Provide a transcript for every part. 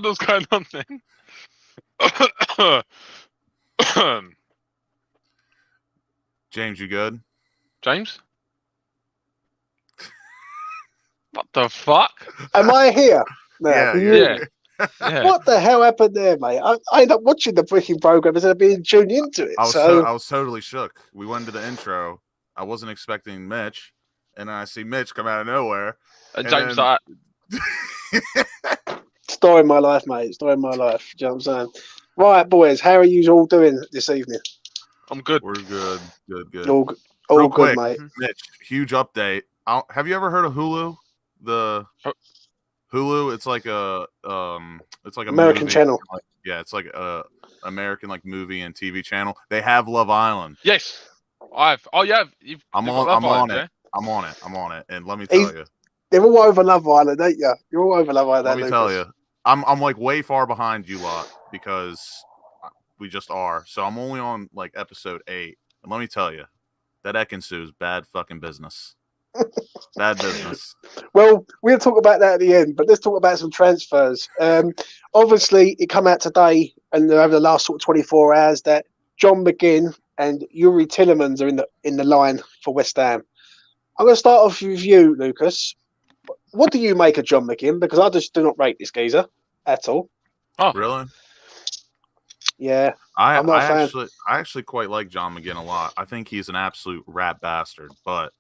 wonder what's going on then. James, you good? James? What the fuck? Am I here? No, Yeah. What the hell happened there, mate? I ended up watching the freaking program instead of being tuned into it. I was totally shook. We went to the intro. I wasn't expecting Mitch, and then I see Mitch come out of nowhere. And James like... Story of my life, mate. Story of my life. Do you know what I'm saying? Right, boys, how are you all doing this evening? I'm good. We're good. Good. All Real good, quick, mate. Mitch, huge update. Have you ever heard of Hulu? Hulu, it's like a American movie, channel. It's like a American movie and TV channel. They have Love Island. Yes, I've. Oh yeah, I'm on it. And let me tell you, they're all over Love Island, ain't you? You're all over Love Island. Let me tell you, I'm way far behind you lot because we just are. So I'm only on episode 8, and let me tell you, that Ekin-Su is bad fucking business. Bad business. Well, we'll talk about that at the end, but let's talk about some transfers. Obviously, it come out today and over the last sort of 24 hours that John McGinn and Yuri Tielemans are in the line for West Ham. I'm going to start off with you, Lucas. What do you make of John McGinn? Because I just do not rate this geezer at all. Oh, really? Yeah, I actually quite like John McGinn a lot. I think he's an absolute rat bastard, but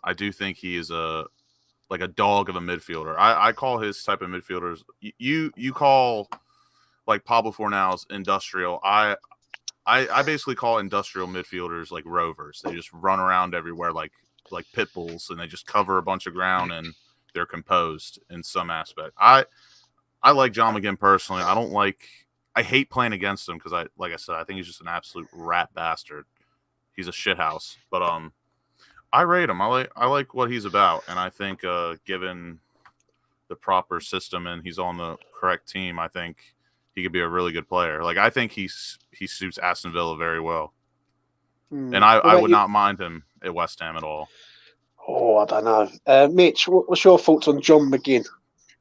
I do think he is a dog of a midfielder. I call his type of midfielders. You call Pablo Fornal's industrial. I basically call industrial midfielders rovers. They just run around everywhere like pit bulls, and they just cover a bunch of ground and they're composed in some aspect. I like John McGinn personally. I hate playing against him because like I said, I think he's just an absolute rat bastard. He's a shithouse, but I rate him. I like what he's about, and I think given the proper system and he's on the correct team, I think he could be a really good player. I think he suits Aston Villa very well, and I would not mind him at West Ham at all. Oh, I don't know, Mitch. What's your thoughts on John McGinn?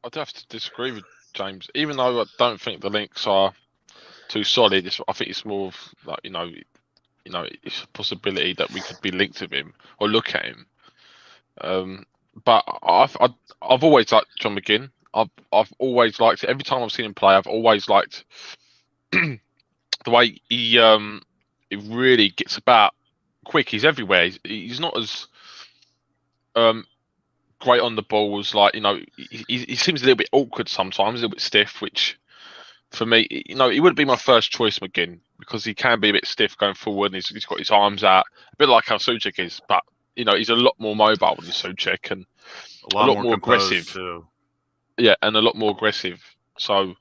I'd have to disagree with James, even though I don't think the links are too solid. I think it's more of it's a possibility that we could be linked to him or look at him. But I've always liked John McGinn. I've always liked it. Every time I've seen him play, I've always liked the way he really gets about quick. He's everywhere. He's not as great on the ball as he seems a little bit awkward sometimes, a little bit stiff, which for me, he wouldn't be my first choice, McGinn, because he can be a bit stiff going forward and he's got his arms out, a bit like how Souček is, but he's a lot more mobile than Souček and a lot more aggressive too. Yeah, and a lot more aggressive. So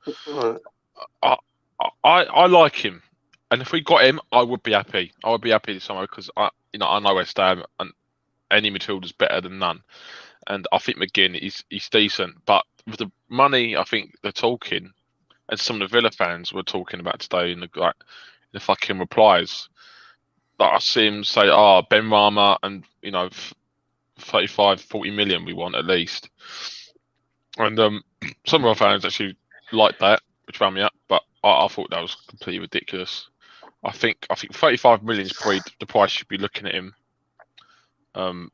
I like him, and if we got him, I would be happy. I would be happy this summer because I know West Ham and any midfielder's better than none, and I think McGinn he's decent, but with the money, I think they're talking. And some of the Villa fans were talking about today in the fucking replies. That I see him say, Ben Rama and 35, 40 million we want at least. And some of our fans actually liked that, which ran me up, but I thought that was completely ridiculous. I think 35 million is probably the price you should be looking at him. And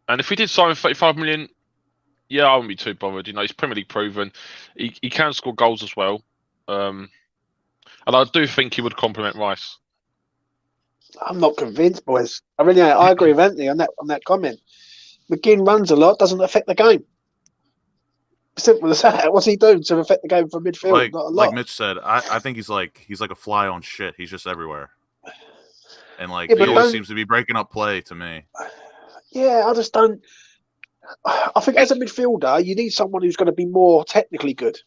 if we did sign 35 million, yeah, I wouldn't be too bothered. He's Premier League proven. He can score goals as well. And I do think he would complement Rice. I'm not convinced, boys. I really am. I agree with Anthony on that comment. McGinn runs a lot, doesn't affect the game. Simple as that. What's he doing to affect the game from midfield? Not a lot. Like Mitch said, I think he's like a fly on shit. He's just everywhere. And he always seems to be breaking up play to me. Yeah, I just don't. I think as a midfielder, you need someone who's going to be more technically good.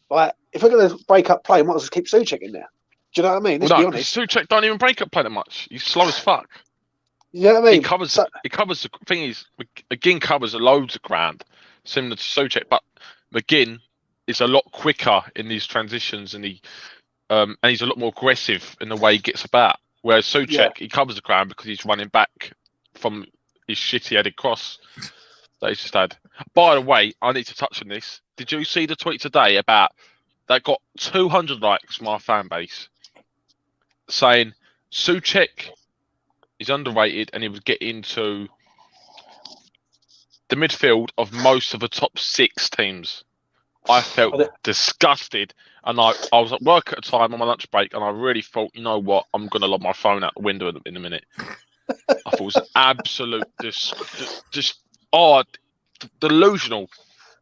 If we're going to break up play, we might as well keep Souček in there. Do you know what I mean? Let's be honest. Souček don't even break up play that much. He's slow as fuck. You know what I mean? He covers the thing is McGinn covers loads of ground, similar to Souček, but McGinn is a lot quicker in these transitions, and he's a lot more aggressive in the way he gets about. Whereas Souček, he covers the ground because he's running back from his shitty headed cross that he's just had. By the way, I need to touch on this. Did you see the tweet today about that got 200 likes from our fan base saying Souček is underrated and he would get into the midfield of most of the top 6 teams. I felt disgusted, and I was at work at the time on my lunch break, and I really thought, you know what, I'm going to lob my phone out the window in a minute. I thought it was absolute delusional.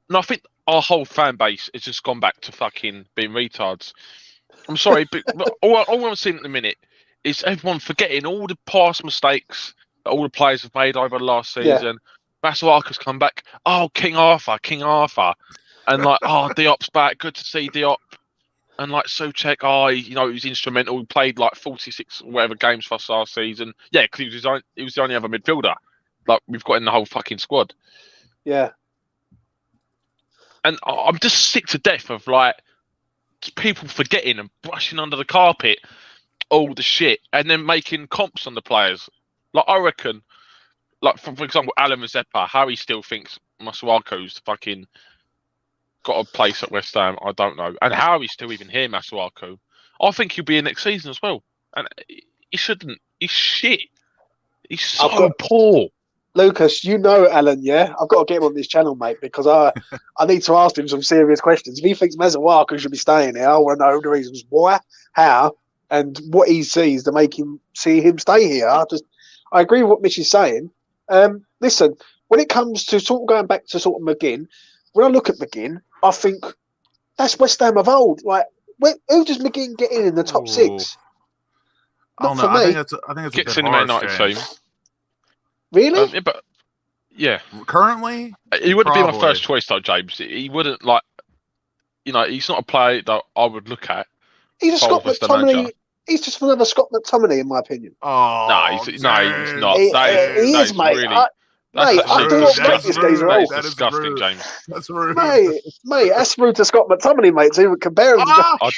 And I think our whole fan base has just gone back to fucking being retards. I'm sorry, but all I'm seeing at the minute is everyone forgetting all the past mistakes that all the players have made over the last season. Masuaka's come back. Oh, King Arthur. And like, oh, Diop's back. Good to see Diop. And like Souček, he was instrumental. He played like 46 or whatever games for us last season. Yeah, because he was the only other midfielder like we've got in the whole fucking squad. Yeah. And I'm just sick to death of like people forgetting and brushing under the carpet all the shit and then making comps on the players. Like I reckon, like for example, Alan Mazeppa, how he still thinks Masuaku's fucking got a place at West Ham, I don't know. And how he's still even here, Masuaku. I think he'll be in next season as well. And he shouldn't. He's shit. He's so poor. Lucas, you know Alan, yeah? I've got to get him on this channel, mate, because I need to ask him some serious questions. If he thinks Masuaku should be staying here, I want to know the reasons why, how, and what he sees to make him see him stay here. I agree with what Mitch is saying. Listen, when it comes to sort of going back to sort of McGinn, when I look at McGinn, I think that's West Ham of old. Like, who does McGinn get in the top 6? I don't know. I think it's a Gets bit in the Man harsh, United James. team. Really? But yeah, currently he wouldn't probably be my first choice though, James. He wouldn't like, he's not a player that I would look at. He's a Scott McTominay. He's just another Scott McTominay, in my opinion. Oh, no, he's not. He is, mate. I do not rate this geezer at all. That's disgusting, James. That's rude. Mate, that's rude to Scott McTominay, mate. To even compare him to I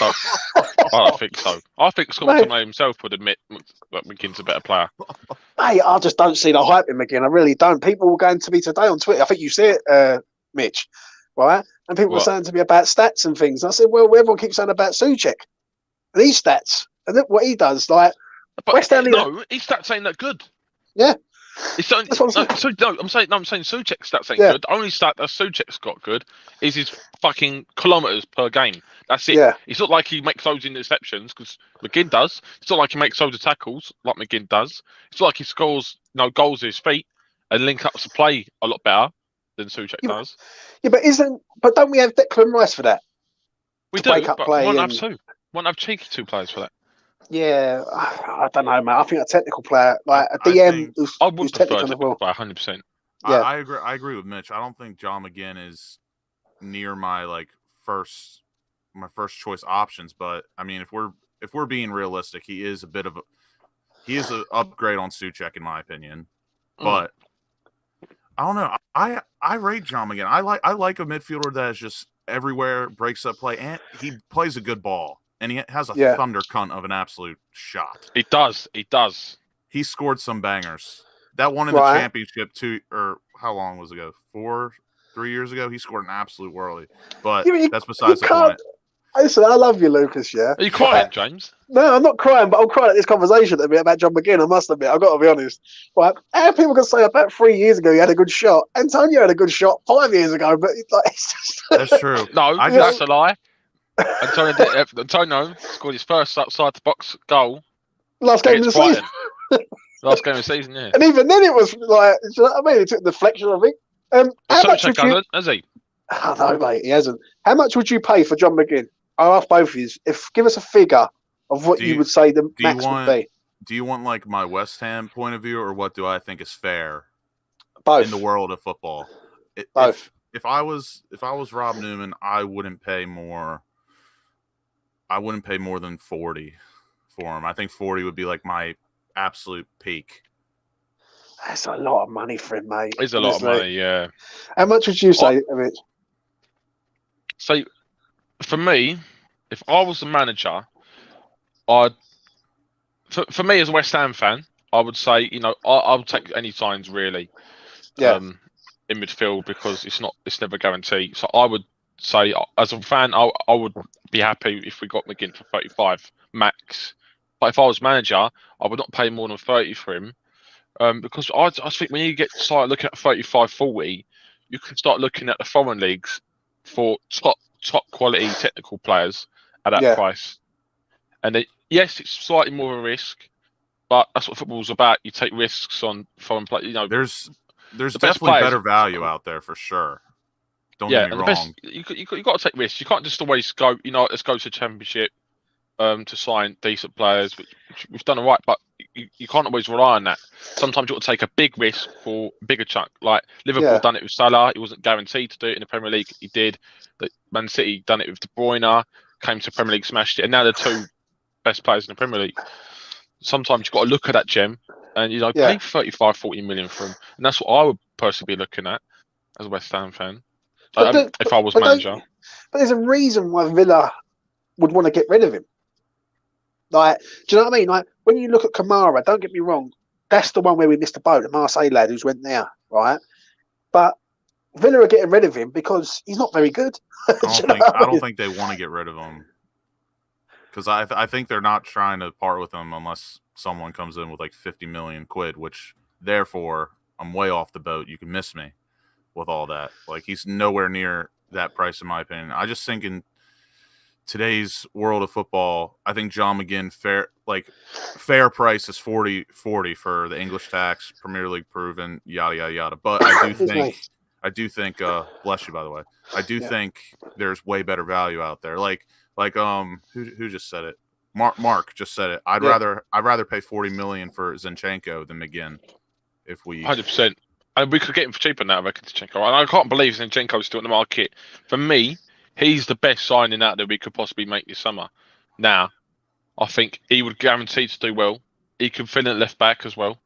don't think so. I think Scott McTominay himself would admit that McGinn's a better player. Mate, I just don't see the hype in McGinn. I really don't. People were going to me today on Twitter. I think you see it, Mitch, right? And people were saying to me about stats and things. I said, well, everyone keeps saying about Souček and his stats and what he does. Like, West Ham. No, his stats ain't that good. Yeah. That's what I'm saying. I'm saying Souček's stats ain't good. The only stat that Souček's got good is his fucking kilometres per game. That's it. Yeah. It's not like he makes loads of interceptions because McGinn does. It's not like he makes loads of tackles like McGinn does. It's not like he scores goals with his feet and link ups the play a lot better than Souček does. Yeah, but don't we have Declan Rice for that? We do, but one have two. One have cheeky 2 players for that. Yeah, I don't know, mate. I think a technical player, like a DM who's technical as well. 100%. Yeah. I agree with Mitch. I don't think John McGinn is near my first choice options, but I mean, if we're being realistic, he is an upgrade on Souček in my opinion. But I don't know. I rate John McGinn. I like a midfielder that is just everywhere, breaks up play, and he plays a good ball. And he has a thunder cunt of an absolute shot. He does. He scored some bangers. That one in the championship how long was it ago? 3 years ago? He scored an absolute whirly. But that's besides the point. Listen, I love you, Lucas, yeah? Are you crying, James? No, I'm not crying, but I'm crying at this conversation about John McGinn, I must admit. I've got to be honest. Right? How people can say about 3 years ago he had a good shot. Antonio had a good shot 5 years ago, but it's just... That's true. No, that's a lie. Antonio scored his first outside the box goal. Last game of the season. Last game of the season, yeah. And even then, it was like, you know what I mean? It took the deflection, I think. How much would you... has he? Oh, no, mate, he hasn't. How much would you pay for John McGinn? I'll ask both of you. Give us a figure of what you would say the max would be. Do you want like my West Ham point of view, or what do I think is fair? Both. In the world of football. Both. If I was Rob Newman, I wouldn't pay more. I wouldn't pay more than 40 for him. I think 40 would be like my absolute peak. That's a lot of money for him, mate. It's a lot of money, yeah. How much would you say, Mitch? So, for me, if I was the manager, for me as a West Ham fan, I would say, I would take any signs really, in midfield because it's never guaranteed. So I would say, as a fan, I would be happy if we got McGinn for 35 max. But if I was manager, I would not pay more than 30 for him. Because I think when you start looking at 35, 40, you can start looking at the foreign leagues for top quality technical players at that price. And yes, it's slightly more of a risk, but that's what football's about. You take risks on foreign players. There's definitely better value out there for sure. Don't get me wrong. You got to take risks. You can't just always go. Let's go to Championship to sign decent players, which we've done all right, but you can't always rely on that. Sometimes you've got to take a big risk for a bigger chunk. Like Liverpool done it with Salah. He wasn't guaranteed to do it in the Premier League. He did. Man City done it with De Bruyne. Came to Premier League, smashed it, and now they're two best players in the Premier League. Sometimes you've got to look at that gem and pay 35, 40 million for him, and that's what I would personally be looking at as a West Ham fan. If I was manager. But there's a reason why Villa would want to get rid of him. Like, do you know what I mean? Like, when you look at Kamara, don't get me wrong, that's the one where we missed the boat, the Marseille lad who's went there, right? But Villa are getting rid of him because he's not very good. I don't think they want to get rid of him because I think they're not trying to part with him unless someone comes in with like 50 million quid, which therefore I'm way off the boat. You can miss me with all that. Like, he's nowhere near that price in my opinion. I just think in today's world of football, I think John McGinn fair price is 40 for the English tax, Premier League proven, yada yada yada. But I do think bless you by the way. I do think there's way better value out there. Like who just said it? Mark just said it. I'd rather pay 40 million for Zinchenko than McGinn if we 100%. And we could get him for cheaper now, I reckon, Zinchenko. And I can't believe Zinchenko is still in the market. For me, he's the best signing out that we could possibly make this summer. Now, I think he would guarantee to do well. He could fill in left back as well.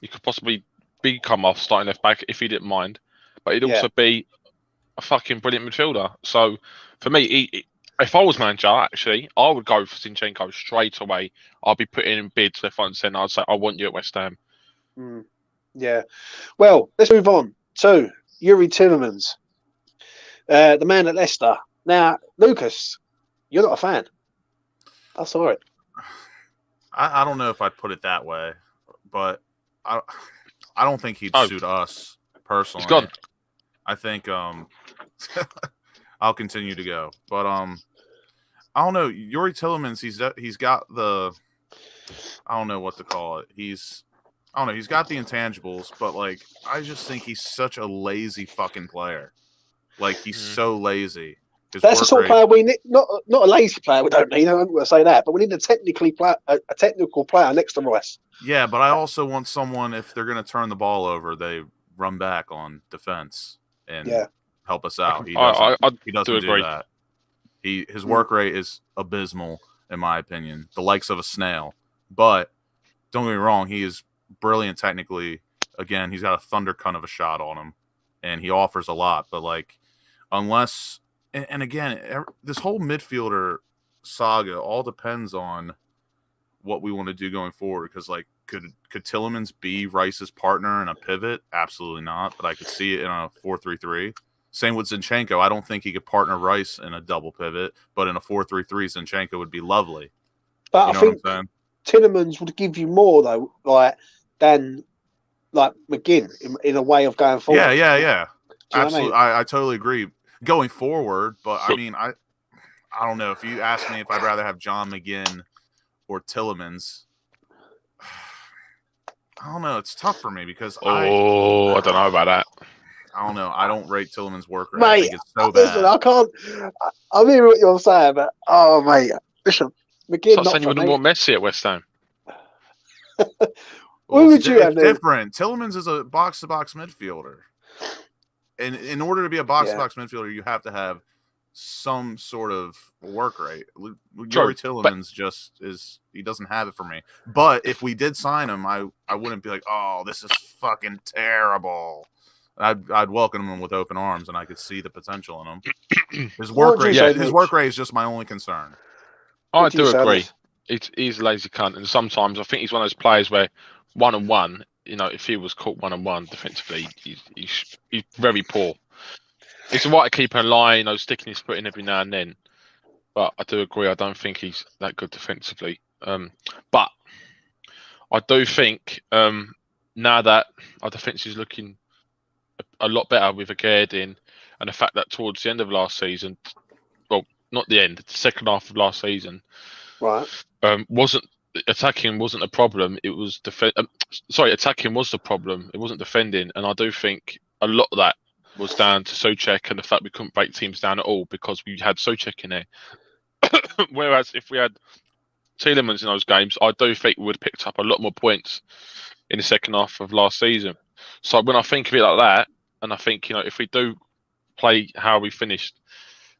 He could possibly become our starting left back if he didn't mind. But he'd also be a fucking brilliant midfielder. So, for me, if I was manager, actually, I would go for Zinchenko straight away. I'd be putting in bids left, right and centre. I'd say, I want you at West Ham. Yeah. Well, let's move on to Yuri Tielemans, the man at Leicester. Now, Lucas, you're not a fan. I saw it. I don't know if I'd put it that way, but I don't think he'd suit us personally. He's gone. I think I'll continue to go, but I don't know. Yuri Tielemans, he's got the, I don't know what to call it. He's got the intangibles, but like I just think he's such a lazy fucking player. Like he's so lazy. That's the sort of player we need. Not a lazy player. We don't need. I don't want to say that, but we need a technical player next to Rice. Yeah, but I also want someone, if they're going to turn the ball over, they run back on defense and help us out. He doesn't do that. His work rate is abysmal, in my opinion, the likes of a snail. But don't get me wrong, he is brilliant technically. Again, he's got a thunder cunt of a shot on him, and he offers a lot. But like, unless and again, this whole midfielder saga all depends on what we want to do going forward. Because like, could Tielemans be Rice's partner in a pivot? Absolutely not. But I could see it in a 4-3-3. Same with Zinchenko. I don't think he could partner Rice in a double pivot, but in a 4-3-3, Zinchenko would be lovely. But I think Tielemans would give you more though, than McGinn in a way of going forward. Yeah. Absolutely, I totally agree. Going forward, but I mean, I don't know. If you ask me if I'd rather have John McGinn or Tielemans, I don't know. It's tough for me because I don't know about that. I don't know. I don't rate Tielemans' work rate. Mate, I think it's so bad. Listen, I can't. I mean what you're saying, but mate, listen, McGinn. I'm not saying you wouldn't want Messi at West Ham. What would you have? Different. Tielemans is a box-to-box midfielder. And in order to be a box-to-box midfielder, you have to have some sort of work rate. Yuri Tielemans he doesn't have it for me. But if we did sign him, I wouldn't be like, oh, this is fucking terrible. I'd welcome him with open arms, and I could see the potential in him. His work rate is just my only concern. I do agree. He's a lazy cunt, and sometimes I think he's one of those players where one-on-one, if he was caught one-on-one defensively, he's very poor. He's a right keeper in line, sticking his foot in every now and then. But I do agree. I don't think he's that good defensively. But I do think now that our defence is looking a lot better with Agardin, and the fact that towards the end of last season, well, not the end, the second half of last season, right? Attacking wasn't a problem. It was attacking was the problem. It wasn't defending, and I do think a lot of that was down to Souček and the fact we couldn't break teams down at all because we had Souček in there. Whereas if we had Tielemans in those games, I do think we would have picked up a lot more points in the second half of last season. So when I think of it like that, and I think, if we do play how we finished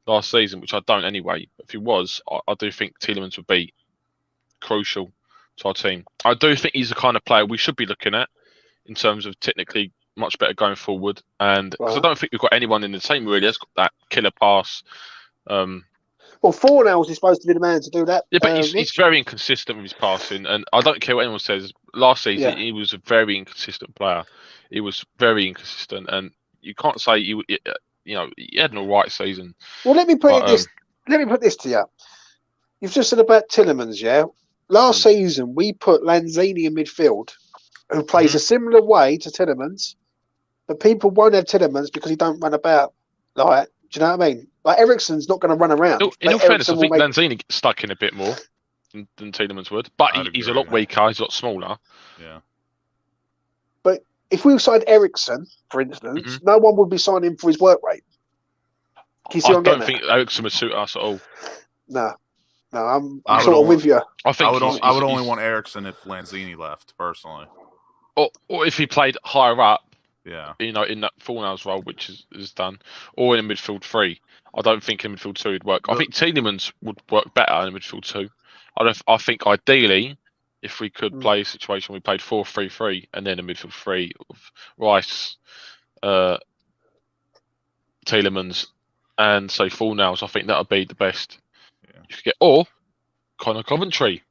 last season, which I don't anyway, if it was, I do think Tielemans would be crucial to our team. I do think he's the kind of player we should be looking at in terms of technically much better going forward. And because I don't think we've got anyone in the team really that's got that killer pass. Well, Fornals is supposed to be the man to do that. Yeah, but he's very inconsistent with his passing, and I don't care what anyone says. Last season, he was a very inconsistent player. He was very inconsistent, and you can't say he had an all right season. Well, let me put this to you. You've just said about Tielemans, yeah. Last season, we put Lanzini in midfield, who plays a similar way to Tielemans, but people won't have Tielemans because he don't run about. Like, do you know what I mean? Like, Eriksen's not going to run around. In all fairness, I think Lanzini gets stuck in a bit more than Tielemans would, but he's a lot weaker. He's a lot smaller. Yeah. But if we signed Eriksen, for instance, no one would be signing for his work rate. I don't think Eriksen would suit us at all. No, I'm sort of with you. I would only want Eriksen if Lanzini left, personally. Or if he played higher up. Yeah. In that Fornals role, which is done, or in a midfield 3. I don't think in midfield 2 would work. I think Tielemans would work better in a midfield 2. I think ideally, if we could play a situation we played 4-3-3 and then a midfield 3 of Rice, Tielemans, and say Fornals, I think that would be the best. Yeah. You could get or Connor Coventry.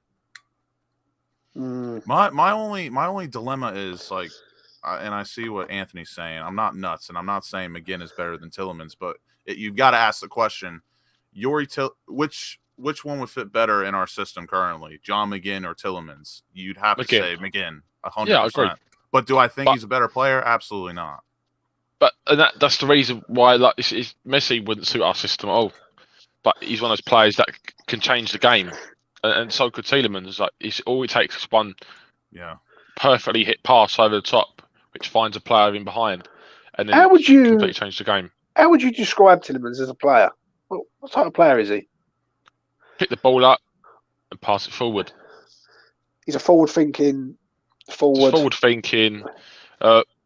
My only dilemma is like. And I see what Anthony's saying. I'm not nuts, and I'm not saying McGinn is better than Tielemans, but you've got to ask the question: which one would fit better in our system currently, John McGinn or Tielemans? You'd have to say McGinn, 100%. Yeah, I agree. But do I think he's a better player? Absolutely not. But that's the reason why Messi wouldn't suit our system at all. But he's one of those players that can change the game, and so could Tielemans. Like all it takes is one, perfectly hit pass over the top, which finds a player in behind, and then completely change the game. How would you describe Tielemans as a player? What type of player is he? Pick the ball up and pass it forward. He's a forward-thinking.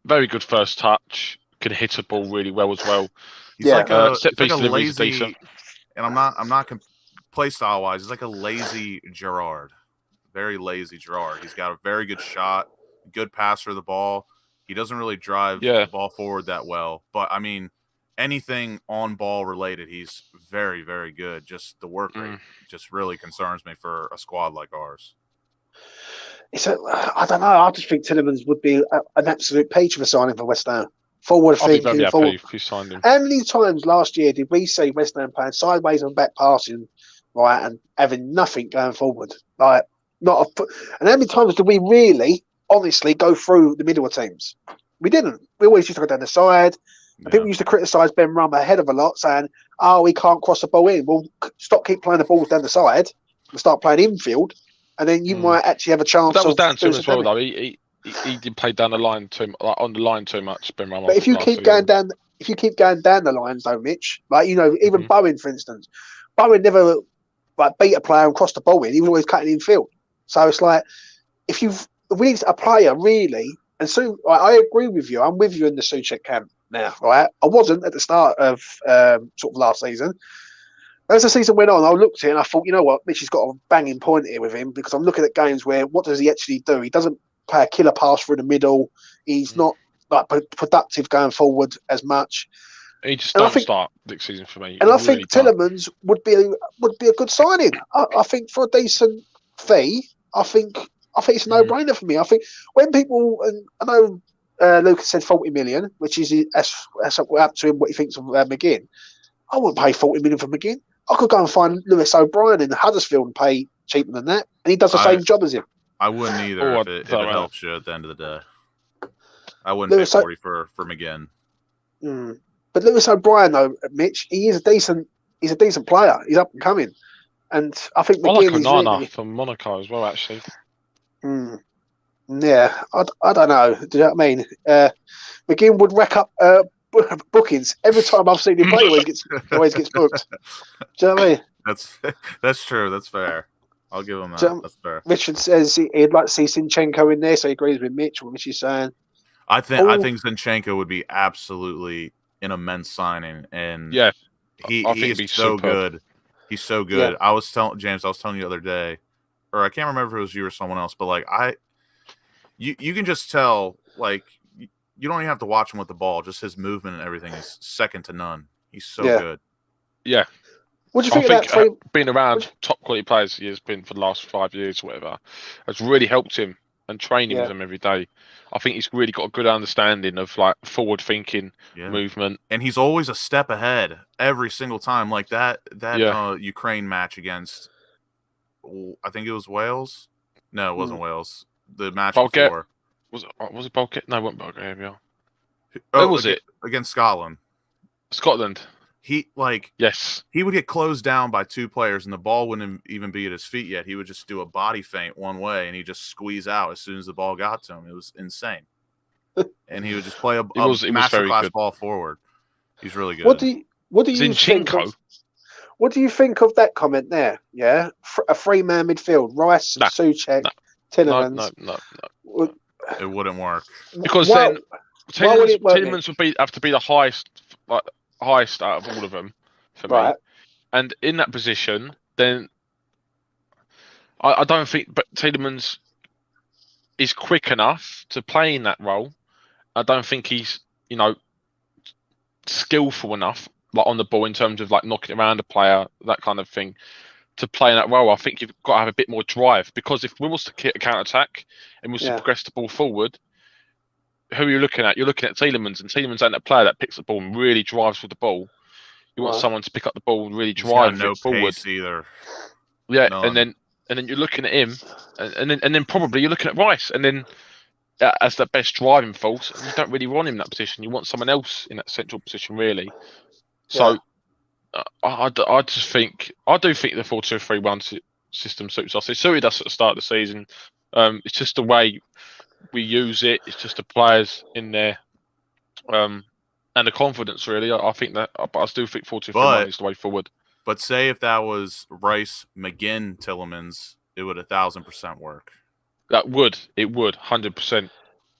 Very good first touch. Can hit a ball really well as well. He's like a lazy, and I'm not play style wise. He's like a lazy Gerrard, very lazy Gerrard. He's got a very good shot, good passer of the ball. He doesn't really drive the ball forward that well, but I mean, anything on ball related, he's very, very good. Just the work rate just really concerns me for a squad like ours. I don't know. I just think Tielemans would be an absolute peach of a signing for West Ham. Forward thinking. If you signed him. How many times last year did we see West Ham playing sideways and back passing, right, and having nothing going forward? Like and how many times did we really? Honestly, go through the middle of teams. We didn't. We always used to go down the side. And people used to criticise Ben Rum ahead of a lot, saying, we can't cross the ball in. Well, keep playing the balls down the side and start playing infield, and then you might actually have a chance. But that was down to him as well, though. He did play down the line on the line too much, Ben Rum. But if you keep going down the lines, though, Mitch, like even Bowen, for instance, Bowen never beat a player and crossed the ball in. He was always cutting in field. So it's like we need a player really, and so I agree with you. I'm with you in the Souček camp now, right? I wasn't at the start of sort of last season. As the season went on, I looked at it and I thought, you know what, Mitch has got a banging point here with him because I'm looking at games where what does he actually do? He doesn't play a killer pass through the middle. He's not productive going forward as much. He just don't start next season for me. And I think Tielemans would be a good signing. I think for a decent fee, I think it's a no-brainer for me. I think when people, and I know Lucas said 40 million, which is that's up to him what he thinks of McGinn. I wouldn't pay 40 million for McGinn. I could go and find Lewis O'Brien in Huddersfield and pay cheaper than that, and he does the same job as him. I wouldn't either if it helps you at the end of the day. I wouldn't Lewis pay 40 for McGinn. But Lewis O'Brien, though, Mitch, he's a decent player. He's up and coming, and I think McGinn is really from Monaco as well, actually. Yeah, I don't know. Do you know what I mean? McGinn would rack up bookings every time I've seen him play. Always gets booked. Do you know what I mean? That's true. That's fair. I'll give him that. That's fair. Richard says he'd like to see Zinchenko in there, so he agrees with Mitch. What Mitch is saying. I think Zinchenko would be absolutely an immense signing, and he's so good. He's so good. Yeah. I was telling James, you the other day, or I can't remember if it was you or someone else, but like you can just tell, like you don't even have to watch him with the ball. Just his movement and everything is second to none. He's so good. Yeah. What do you think about being around top quality players he has been for the last 5 years, or whatever, has really helped him and training with them every day. I think he's really got a good understanding of like forward thinking, movement, and he's always a step ahead every single time. Like that Ukraine match against, I think it was Wales. No, it wasn't Wales. The match before was it Bulgaria? No, it wasn't Bulgaria. Where was it? Against Scotland. Scotland. He would get closed down by two players, and the ball wouldn't even be at his feet yet. He would just do a body feint one way, and he'd just squeeze out as soon as the ball got to him. It was insane. And he would just play a masterclass ball forward. He's really good. What do you think of that comment there? Yeah, a three-man midfield: Rice, Souček, Tielemans. No. It wouldn't work because then Tielemans would have to be the highest out of all of them for me. And in that position, then I don't think, but Tielemans is quick enough to play in that role. I don't think he's, skillful enough, like on the ball in terms of like knocking around a player, that kind of thing, to play in that role. I think you've got to have a bit more drive, because if we was to hit a counter attack and was to progress the ball forward, who are you looking at? You're looking at Tielemans, and Tielemans ain't a player that picks the ball and really drives with the ball. You want someone to pick up the ball and really drive it forward. Pace either. Yeah, and then you're looking at him, and then probably you're looking at Rice, and then as the best driving force, you don't really want him in that position. You want someone else in that central position, really. So I do think the 4-2-3-1 system suits us. It suited us at the start of the season. It's just the way we use it. It's just the players in there, and the confidence. Really, I think that. But I still think 4-2-3-1 is the way forward. But say if that was Rice, McGinn, Tielemans, it would 1,000% work. It would 100%.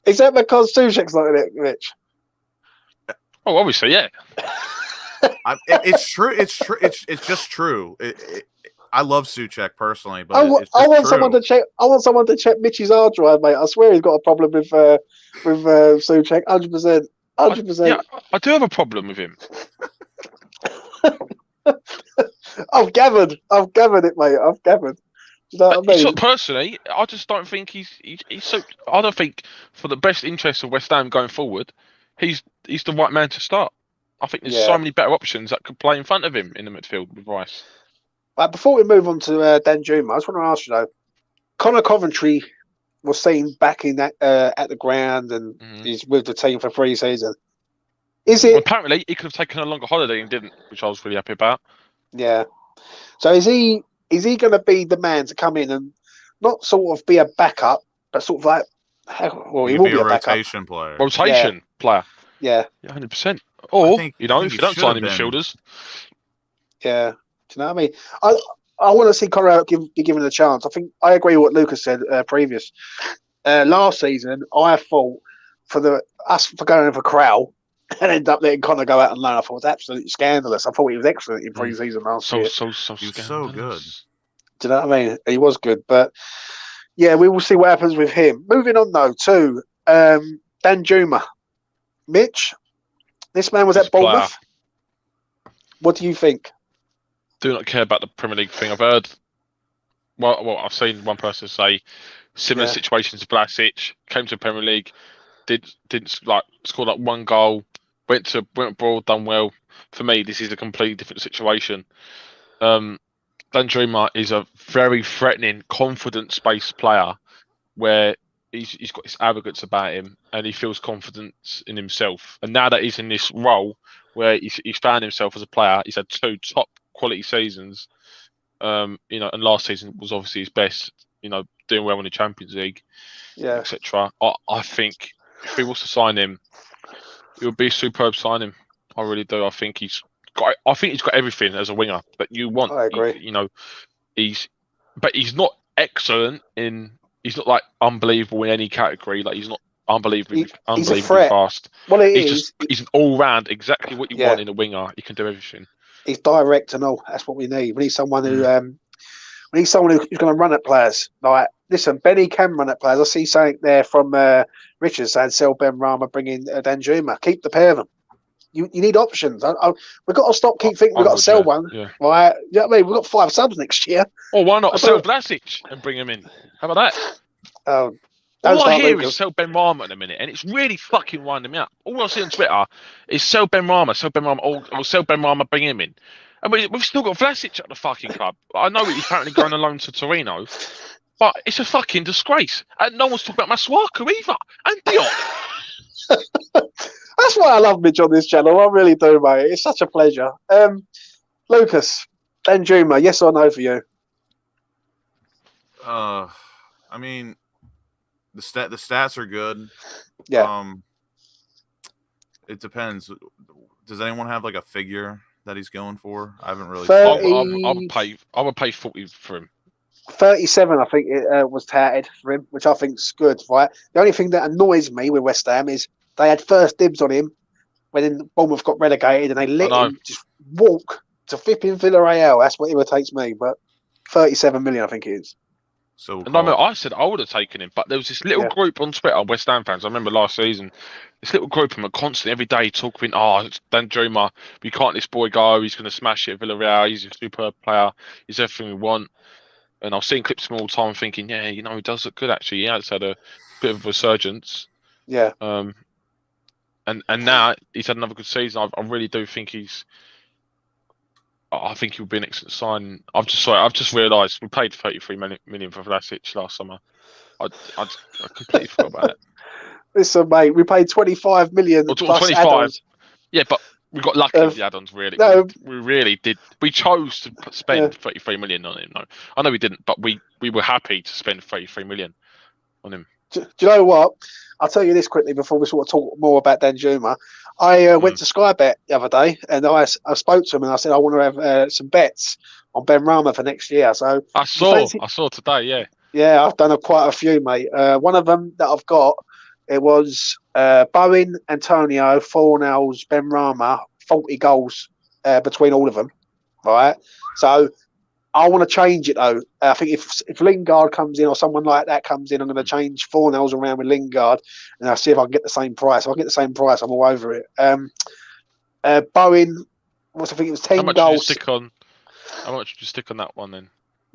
Is that because Souček's like it, Mitch? Oh, obviously, yeah. It's true. It's true. It's just true. I love Souček personally, but I want someone to check. I want someone to check Mitch's hard drive, mate. I swear he's got a problem with Souček. 100%. 100%. Yeah, I do have a problem with him. I've gathered it, mate. I've gathered. Do you know what I mean? Personally, I just don't think he's so. I don't think for the best interest of West Ham going forward, he's the right man to start. I think there's so many better options that could play in front of him in the midfield with Rice. Before we move on to Danjuma, I just want to ask you though, Connor Coventry was seen back in that at the ground, and he's with the team for pre-season. Well, apparently, he could have taken a longer holiday and didn't, which I was really happy about. Yeah. So is he going to be the man to come in and not sort of be a backup, but sort of like, well, he will be a rotation player. Player. Yeah. 100%. Or if you don't sign him midfielders. Yeah. Do you know what I mean? I want to see Connor be given a chance. I agree with what Lucas said previous. Last season, I thought for going for Crowell and end up letting Connor go out and loan, I thought it was absolutely scandalous. I thought he was excellent in pre-season last year. He was so good. Do you know what I mean? He was good, but yeah, we will see what happens with him. Moving on though to Danjuma. Mitch, this man was at Bournemouth. What do you think? Do not care about the Premier League thing. I've heard. Well, I've seen one person say similar situations to Vlasic, came to the Premier League, didn't like score like one goal, went abroad, done well. For me, this is a completely different situation. Danjuma is a very threatening, confidence-based player where he's got this arrogance about him and he feels confidence in himself. And now that he's in this role where he's found himself as a player, he's had 2 top quality seasons. And last season was obviously his best. Doing well in the Champions League, etc. I think if he was to sign him, it would be a superb signing. I really do. I think he's got everything as a winger that you want. I agree. But he's not excellent in. He's not like unbelievable in any category. Like he's not unbelievably fast. Well, he's an all-round, exactly what you want in a winger. He can do everything. He's direct and all. That's what we need. We need someone who, who's going to run at players. Like, listen, Benny can run at players. I see something there from Richard saying sell Ben Rama, bring in Danjuma. Keep the pair of them. You need options. We've got to keep thinking we've got to sell one. Yeah. Right? You know what I mean? We've got 5 subs next year. Or why not sell Vlasic and bring him in? How about that? All I hear is sell Ben Rama in a minute, and it's really fucking winding me up. All I see on Twitter is sell Ben Rama, or sell Ben Rama, bring him in. And we've still got Vlasic at the fucking club. I know he's apparently going alone to Torino, but it's a fucking disgrace. And no one's talking about Masuaku either. And Diop. That's why I love Mitch on this channel. I really do, mate. It's such a pleasure. Lucas, Danjuma, yes or no for you? I mean, the stats are good. Yeah. It depends. Does anyone have like a figure that he's going for? I haven't really. I would pay 40 for him. 37, I think it was touted for him, which I think's good. Right. The only thing that annoys me with West Ham is they had first dibs on him when Bournemouth got relegated, and they let him just walk to flipping Villarreal. That's what irritates me. But 37 million, I think it is. So I said I would have taken him, but there was this little group on Twitter, West Ham fans. I remember last season, this little group of them are constantly every day talking, it's Danjuma, we can't let this boy go. He's going to smash it at Villarreal. He's a superb player. He's everything we want. And I was seeing clips of him all the time, thinking, he does look good actually. He has had a bit of a resurgence. Yeah. And now he's had another good season. I really do think I think he'll be an excellent sign. I've just realised we paid 33 million for Vlasic last summer. I completely forgot about it. Listen, mate, we paid 25 million plus 25. Add-ons. Yeah, but we got lucky with the add-ons. Really, no, we really did. We chose to spend 33 million on him. No, I know we didn't, but we were happy to spend 33 million on him. Do you know what? I'll tell you this quickly before we sort of talk more about Danjuma. I went to Sky Bet the other day, and I spoke to him and I said I want to have some bets on Ben Rama for next year. So I saw today, yeah. Yeah, I've done quite a few, mate. One of them that I've got, it was Bowen, Antonio, Fornells, Ben Rama, 40 goals between all of them, right? So I want to change it though. I think if Lingard comes in or someone like that comes in, I'm going to change Fornells around with Lingard, and I'll see if I can get the same price. If I get the same price, I'm all over it. Bowen, I think it was 10 goals. How much would you stick on that one then?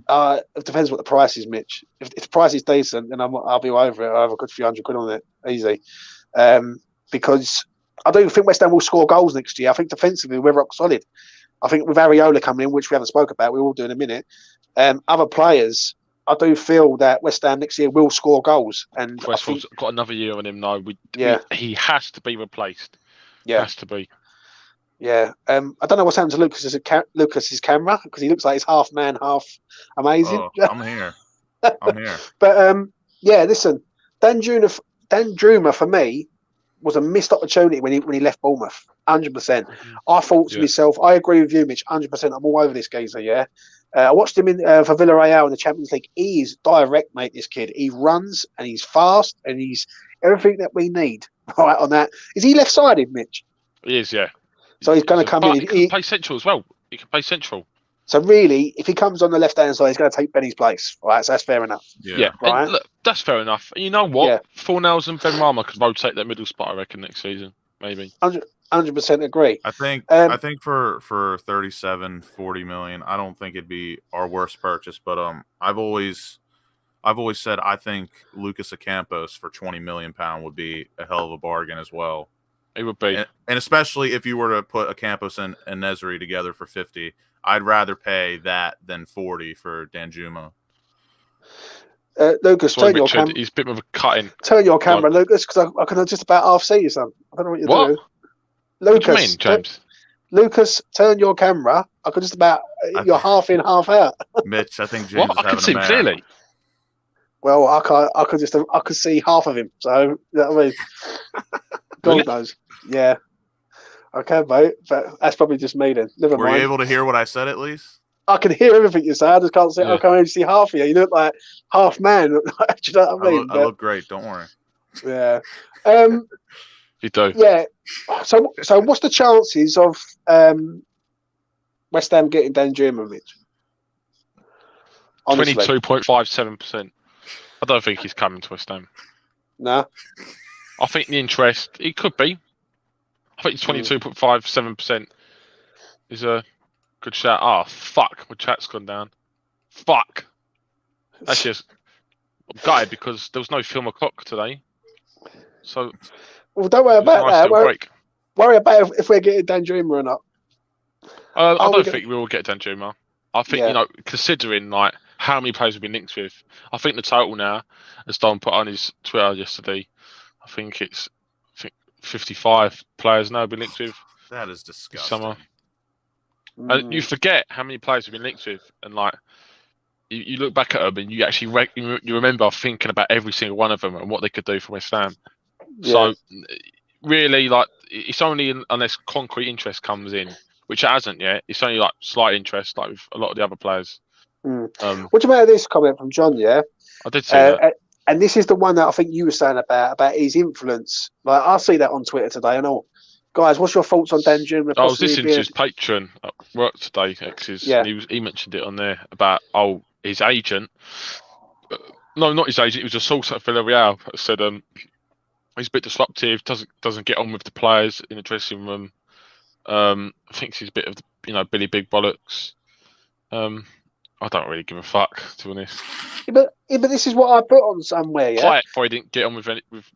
It depends what the price is, Mitch. If the price is decent, then I'll be all over it. I'll have a good few hundred quid on it, easy. Because I don't think West Ham will score goals next year. I think defensively we're rock solid. I think with Areola coming in, which we haven't spoke about, we will do in a minute. Other players, I do feel that West Ham next year will score goals. And West Ham's got another year on him now. He has to be replaced. Yeah, has to be. Yeah, I don't know what's happened to Lucas's camera because he looks like he's half man, half amazing. Oh, I'm here. But listen, Danjuma for me was a missed opportunity when he left Bournemouth. 100%. I thought to myself, I agree with you, Mitch. 100%. I'm all over this geezer. Yeah, I watched him for Villarreal in the Champions League. He is direct, mate. This kid. He runs and he's fast and he's everything that we need. Right on that. Is he left-sided, Mitch? He is. Yeah. So he's going to come in. He can play central as well. He can play central. So really, if he comes on the left-hand side, he's going to take Benny's place. Right, so that's fair enough. Yeah. Right? Look, that's fair enough. And you know what? Yeah. Fornells and Ben Rama could rotate that middle spot, I reckon, next season. Maybe. 100% agree. I think for 37, 40 million, I don't think it'd be our worst purchase. But I've always I've always said I think Lucas Ocampos for £20 million would be a hell of a bargain as well. It would be, and especially if you were to put Ocampos and Nesri together for 50, I'd rather pay that than 40 for Danjuma. Lucas, sorry, turn your Richard, camera. he's a bit of a cutting. Turn your camera, Lucas, because I can just about half see you, son. I don't know what you're doing. What do you Lucas, mean, James? Lucas, turn your camera. I can just about. You're half in, half out. Mitch, I think James What? is I can having see a him mare. clearly. Well, I could see half of him. So you know what I mean. God Really? knows. Yeah. Okay, mate. But that's probably just me then. Never Were mind. you able to hear what I said at least? I can hear everything you say. I just can't see. Yeah. I can only see half of you. You look like half man. Do you know what I mean? I look great. Don't worry. Yeah. You do. Yeah. So what's the chances of West Ham getting Danjuma, Mitch? Honestly. 22.57%. I don't think he's coming to West Ham. No. I think the interest, it could be. I think 22.57% is a good shout. Ah, fuck. My chat's gone down. Fuck. That's just. I'm gutted because there was no film o'clock today. So. Well, don't worry about nice that. break. Worry about if we're getting Danjuma or not. I don't think we will get Danjuma. I think, Yeah. considering like how many players we've been linked with, I think the total now, as Don put on his Twitter yesterday, I think it's 55 players now been linked with. That is this disgusting. summer. And you forget how many players we've been linked with, and like you look back at them and you actually you remember thinking about every single one of them and what they could do for West Ham. Yeah. So really, like it's only unless concrete interest comes in, which it hasn't yet. It's only like slight interest, like with a lot of the other players. What do you make of this comment from John? Yeah, I did see that. And this is the one that I think you were saying about his influence. Like I see that on Twitter today. I know, guys. What's your thoughts on Danjuma? I was listening to his Patreon at work today, Yeah. and he mentioned it on there about his agent. No, not his agent. It was a source at Villarreal that said he's a bit disruptive. Doesn't get on with the players in the dressing room. Thinks he's a bit of Billy Big Bollocks. I don't really give a fuck, to be honest. Yeah, but this is what I put on somewhere. Yeah, Pyatt probably didn't get on with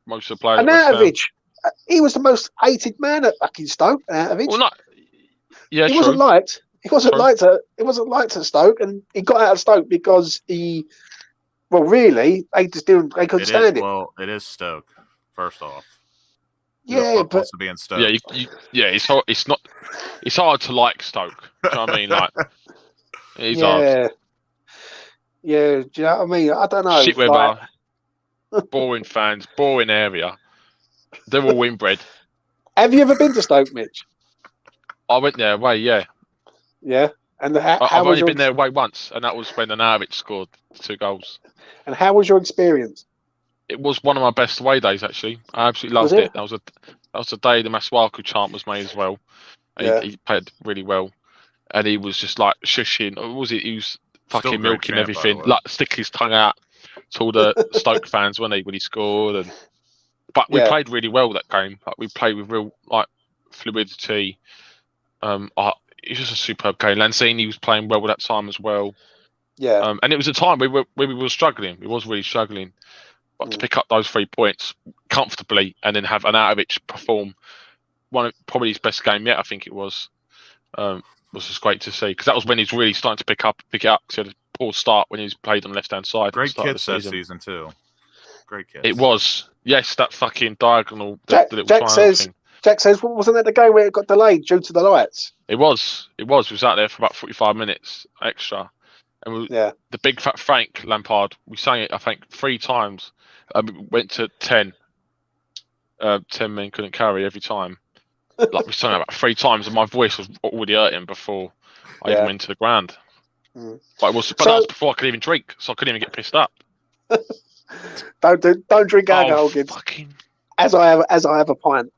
most of the players. Arnautovic, he was the most hated man at fucking Stoke. Arnautovic. Well, not. Yeah, he true. wasn't liked. He wasn't True. liked at. It wasn't liked at Stoke, and he got out of Stoke because he. Well, really, they couldn't stand it. Well, it is Stoke. First off. Yeah, but wants to be in Stoke. Yeah, it's not. It's hard to like Stoke. Do you know what I mean? Like, it's hard. Yeah, do you know what I mean? I don't know. Shit weather, boring fans, boring area. They're all inbred. Have you ever been to Stoke, Mitch? I went there away, yeah. Yeah, and I've only been there away once, and that was when Arnautovic scored 2 goals. And how was your experience? It was one of my best away days, actually. I absolutely loved it. That was a day the Masuaku chant was made as well. He played really well, and he was just like shushing. Or was it? He was fucking milking everything, like sticking his tongue out to all the Stoke fans when he scored. But we played really well that game. Like we played with real fluidity. It was just a superb game. Lanzini was playing well at that time as well. Yeah. And it was a time we were struggling. We was really struggling. But to pick up those 3 points comfortably and then have Arnautovic perform one of probably his best game yet, I think it was just great to see, because that was when he's really starting to pick it up. Because he had a poor start when he was played on the left hand side. Great kits that season too. Great kits. It was, yes, that fucking diagonal. Jack says, wasn't that the game where it got delayed due to the lights? It was. We was out there for about 45 minutes extra. And the big fat Frank Lampard, we sang it, I think, 3 times. Went to 10. 10 men couldn't carry every time. Like we sang it about 3 times, and my voice was already hurting before I even went to the ground. But that was before I could even drink, so I couldn't even get pissed up. Don't drink alcohol, Gibbs. As I have a pint.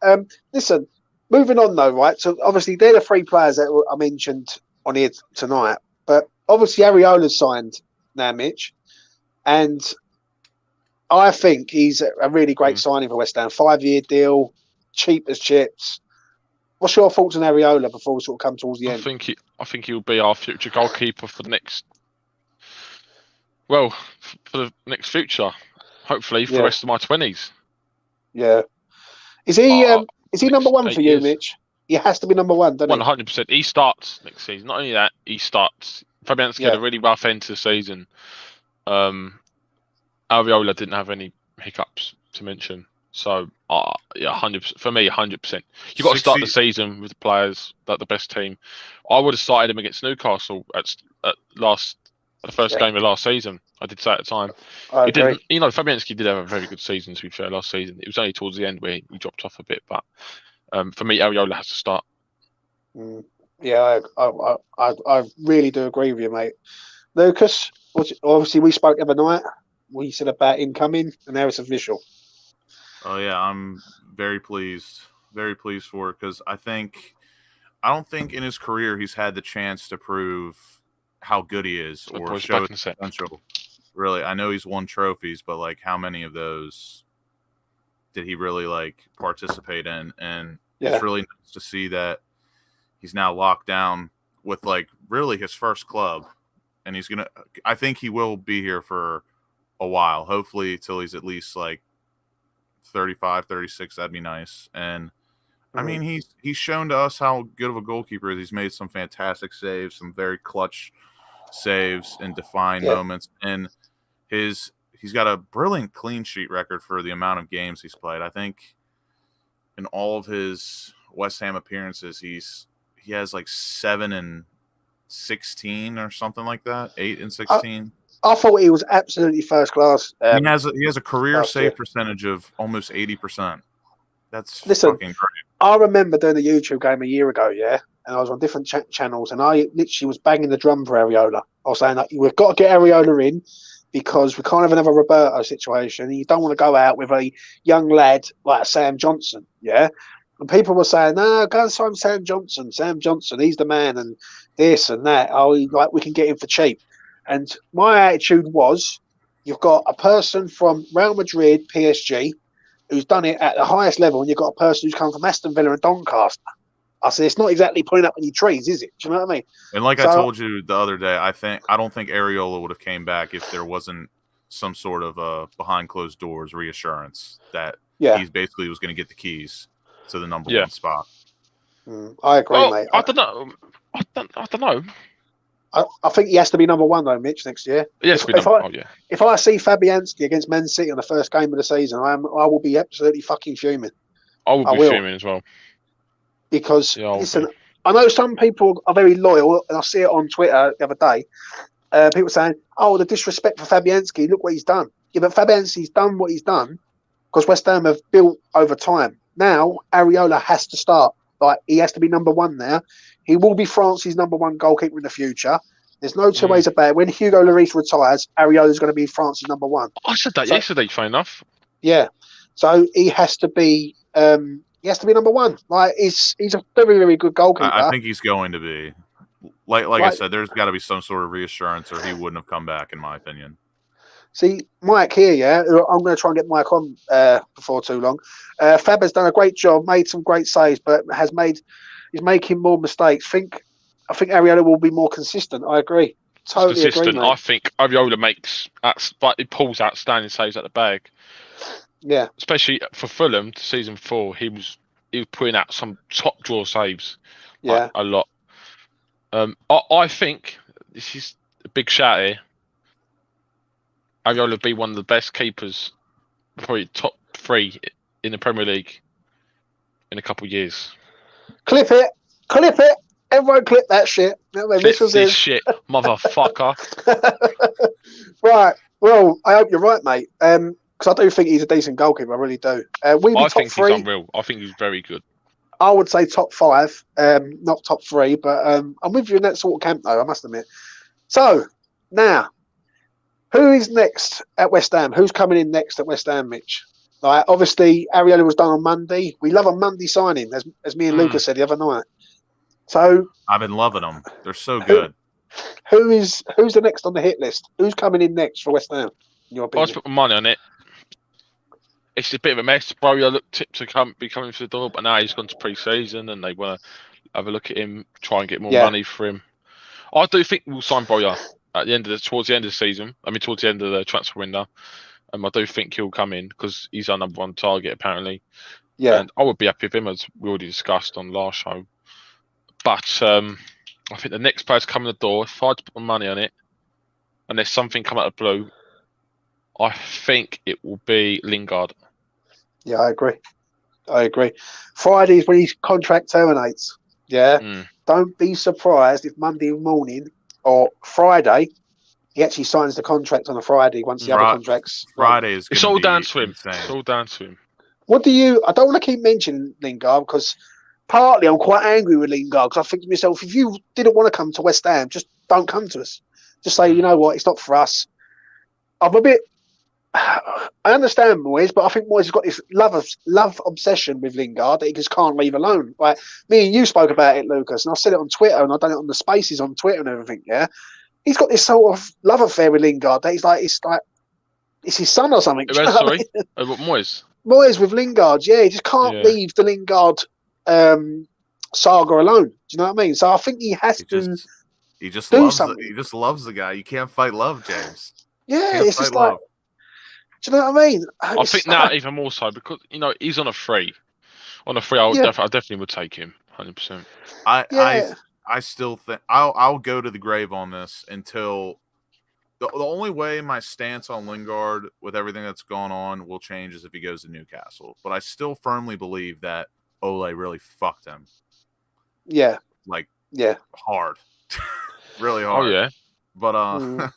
Listen, moving on though, right? So obviously they're the 3 players that I mentioned on here tonight. But obviously Areola's signed now, Mitch, and I think he's a really great signing for West Ham. 5-year deal, cheap as chips. What's your thoughts on Areola before we sort of come towards the end? I think he'll be our future goalkeeper for the next Well, for the next future, hopefully for the rest of my 20s. Yeah. Is he number one for you, years. Mitch? He has to be number one, doesn't he? 100%. He starts next season. Not only that, he starts. Fabianski had a really rough end to the season. Areola didn't have any hiccups to mention. So, 100%. For me, 100%. You've got to start the season with the players, the best team. I would have started him against Newcastle at the first game of last season. I did say at the time. I agree. Fabianski did have a very good season, to be fair, last season. It was only towards the end where he dropped off a bit. But for me, Areola has to start. Yeah, I really do agree with you, mate. Lucas, obviously we spoke the other night. We said about him coming, and now it's official. Oh yeah, I'm very pleased for it, because I don't think in his career he's had the chance to prove how good he is or show his potential. Really, I know he's won trophies, but like, how many of those did he really like participate in? And it's really nice to see that he's now locked down with like really his first club, and I think he will be here for a while, hopefully till he's at least like 35, 36. That'd be nice. And I mean, he's shown to us how good of a goalkeeper is. He's made some fantastic saves, some very clutch saves in defined moments, and he's got a brilliant clean sheet record for the amount of games he's played. I think in all of his West Ham appearances, he has like 7 and 16 or something like that, 8 and 16. I thought he was absolutely first class. He has a career save percentage of almost 80%. That's fucking great. I remember doing a YouTube game a year ago, and I was on different channels, and I literally was banging the drum for Areola. I was saying that we've got to get Areola in because we can't have another Roberto situation. You don't want to go out with a young lad like Sam Johnson, And people were saying, no, go and sign Sam Johnson. Sam Johnson, he's the man, and this and that. We can get him for cheap. And my attitude was, you've got a person from Real Madrid, PSG, who's done it at the highest level, and you've got a person who's come from Aston Villa and Doncaster. I said, it's not exactly putting up any trees, is it? Do you know what I mean? And like I told you the other day, I don't think Areola would have came back if there wasn't some sort of behind closed doors reassurance that he basically was going to get the keys to the number one spot. I agree, mate. I don't know. I don't know. I think he has to be number one, though, Mitch, next year. Yes, if I see Fabianski against Man City on the first game of the season, I will be absolutely fucking fuming. I will be fuming as well. Because, listen, I know some people are very loyal, and I see it on Twitter the other day. People saying, the disrespect for Fabianski, look what he's done. Yeah, but Fabianski's done what he's done because West Ham have built over time. Now, Areola has to start. Like, he has to be number one now. He will be France's number one goalkeeper in the future. There's no two ways about it. When Hugo Lloris retires, Areola's going to be France's number one. I said that yesterday, fair enough. Yeah. So he has to be number one. Like, he's a very, very good goalkeeper. I think he's going to be. Like I said, there's got to be some sort of reassurance, or he wouldn't have come back, in my opinion. See, Mike here, I'm going to try and get Mike on before too long. Fab has done a great job, made some great saves, but he's making more mistakes. I think Areola will be more consistent. I agree. Totally agree, mate. I think Areola pulls outstanding saves at the bag. Yeah. Especially for Fulham, season 4, he was putting out some top draw saves. Yeah. A lot. I think this is a big shout here. Areola will be one of the best keepers, probably top 3 in the Premier League in a couple of years. Clip it. Everyone clip that shit. Clip this shit, motherfucker. Right. Well, I hope you're right, mate. Because I do think he's a decent goalkeeper. I really do. I think he's unreal. I think he's very good. I would say top 5, not top 3, but I'm with you in that sort of camp, though, I must admit. So, now, who is next at West Ham? Who's coming in next at West Ham, Mitch? Like, obviously, Areola was done on Monday. We love a Monday signing, as me and Lucas said the other night. So I've been loving them. They're so good. Who's the next on the hit list? Who's coming in next for West Ham? In your opinion? I put my money on it. It's a bit of a mess. Broja looked tipped to be coming for the door, but now he's gone to pre-season and they want to have a look at him, try and get more money for him. I do think we'll sign Broja. towards the end of the season. I mean, towards the end of the transfer window. I do think he'll come in because he's our number one target apparently. Yeah. And I would be happy with him, as we already discussed on the last show. But I think the next player's coming the door. If I had to put my money on it, and there's something come out of the blue, I think it will be Lingard. Yeah, I agree. Friday's when his contract terminates. Yeah. Don't be surprised if Monday morning or Friday he actually signs the contract on a Friday once the other contracts. Friday is. It's all down to him. It's all down to him. What do you? I don't want to keep mentioning Lingard because partly I'm quite angry with Lingard because I think to myself, if you didn't want to come to West Ham, just don't come to us. Just say, you know what, it's not for us. I'm a bit. I understand Moyes, but I think Moyes has got this love obsession with Lingard that he just can't leave alone. Like me and you spoke about it, Lucas, and I said it on Twitter, and I've done it on the Spaces on Twitter and everything. Yeah, he's got this sort of love affair with Lingard that it's his son or something. Sorry, what Moyes? Moyes with Lingard, yeah, he just can't leave the Lingard saga alone. Do you know what I mean? So I think he has to. He just loves. He just loves the guy. You can't fight love, James. Yeah, it's just like. Do you know what I mean? I think now even more so because he's on a free. On a free, I definitely would take him 100%. I still think I'll go to the grave on this until the only way my stance on Lingard with everything that's gone on will change is if he goes to Newcastle. But I still firmly believe that Ole really fucked him. Yeah. Hard. Really hard. Oh yeah. But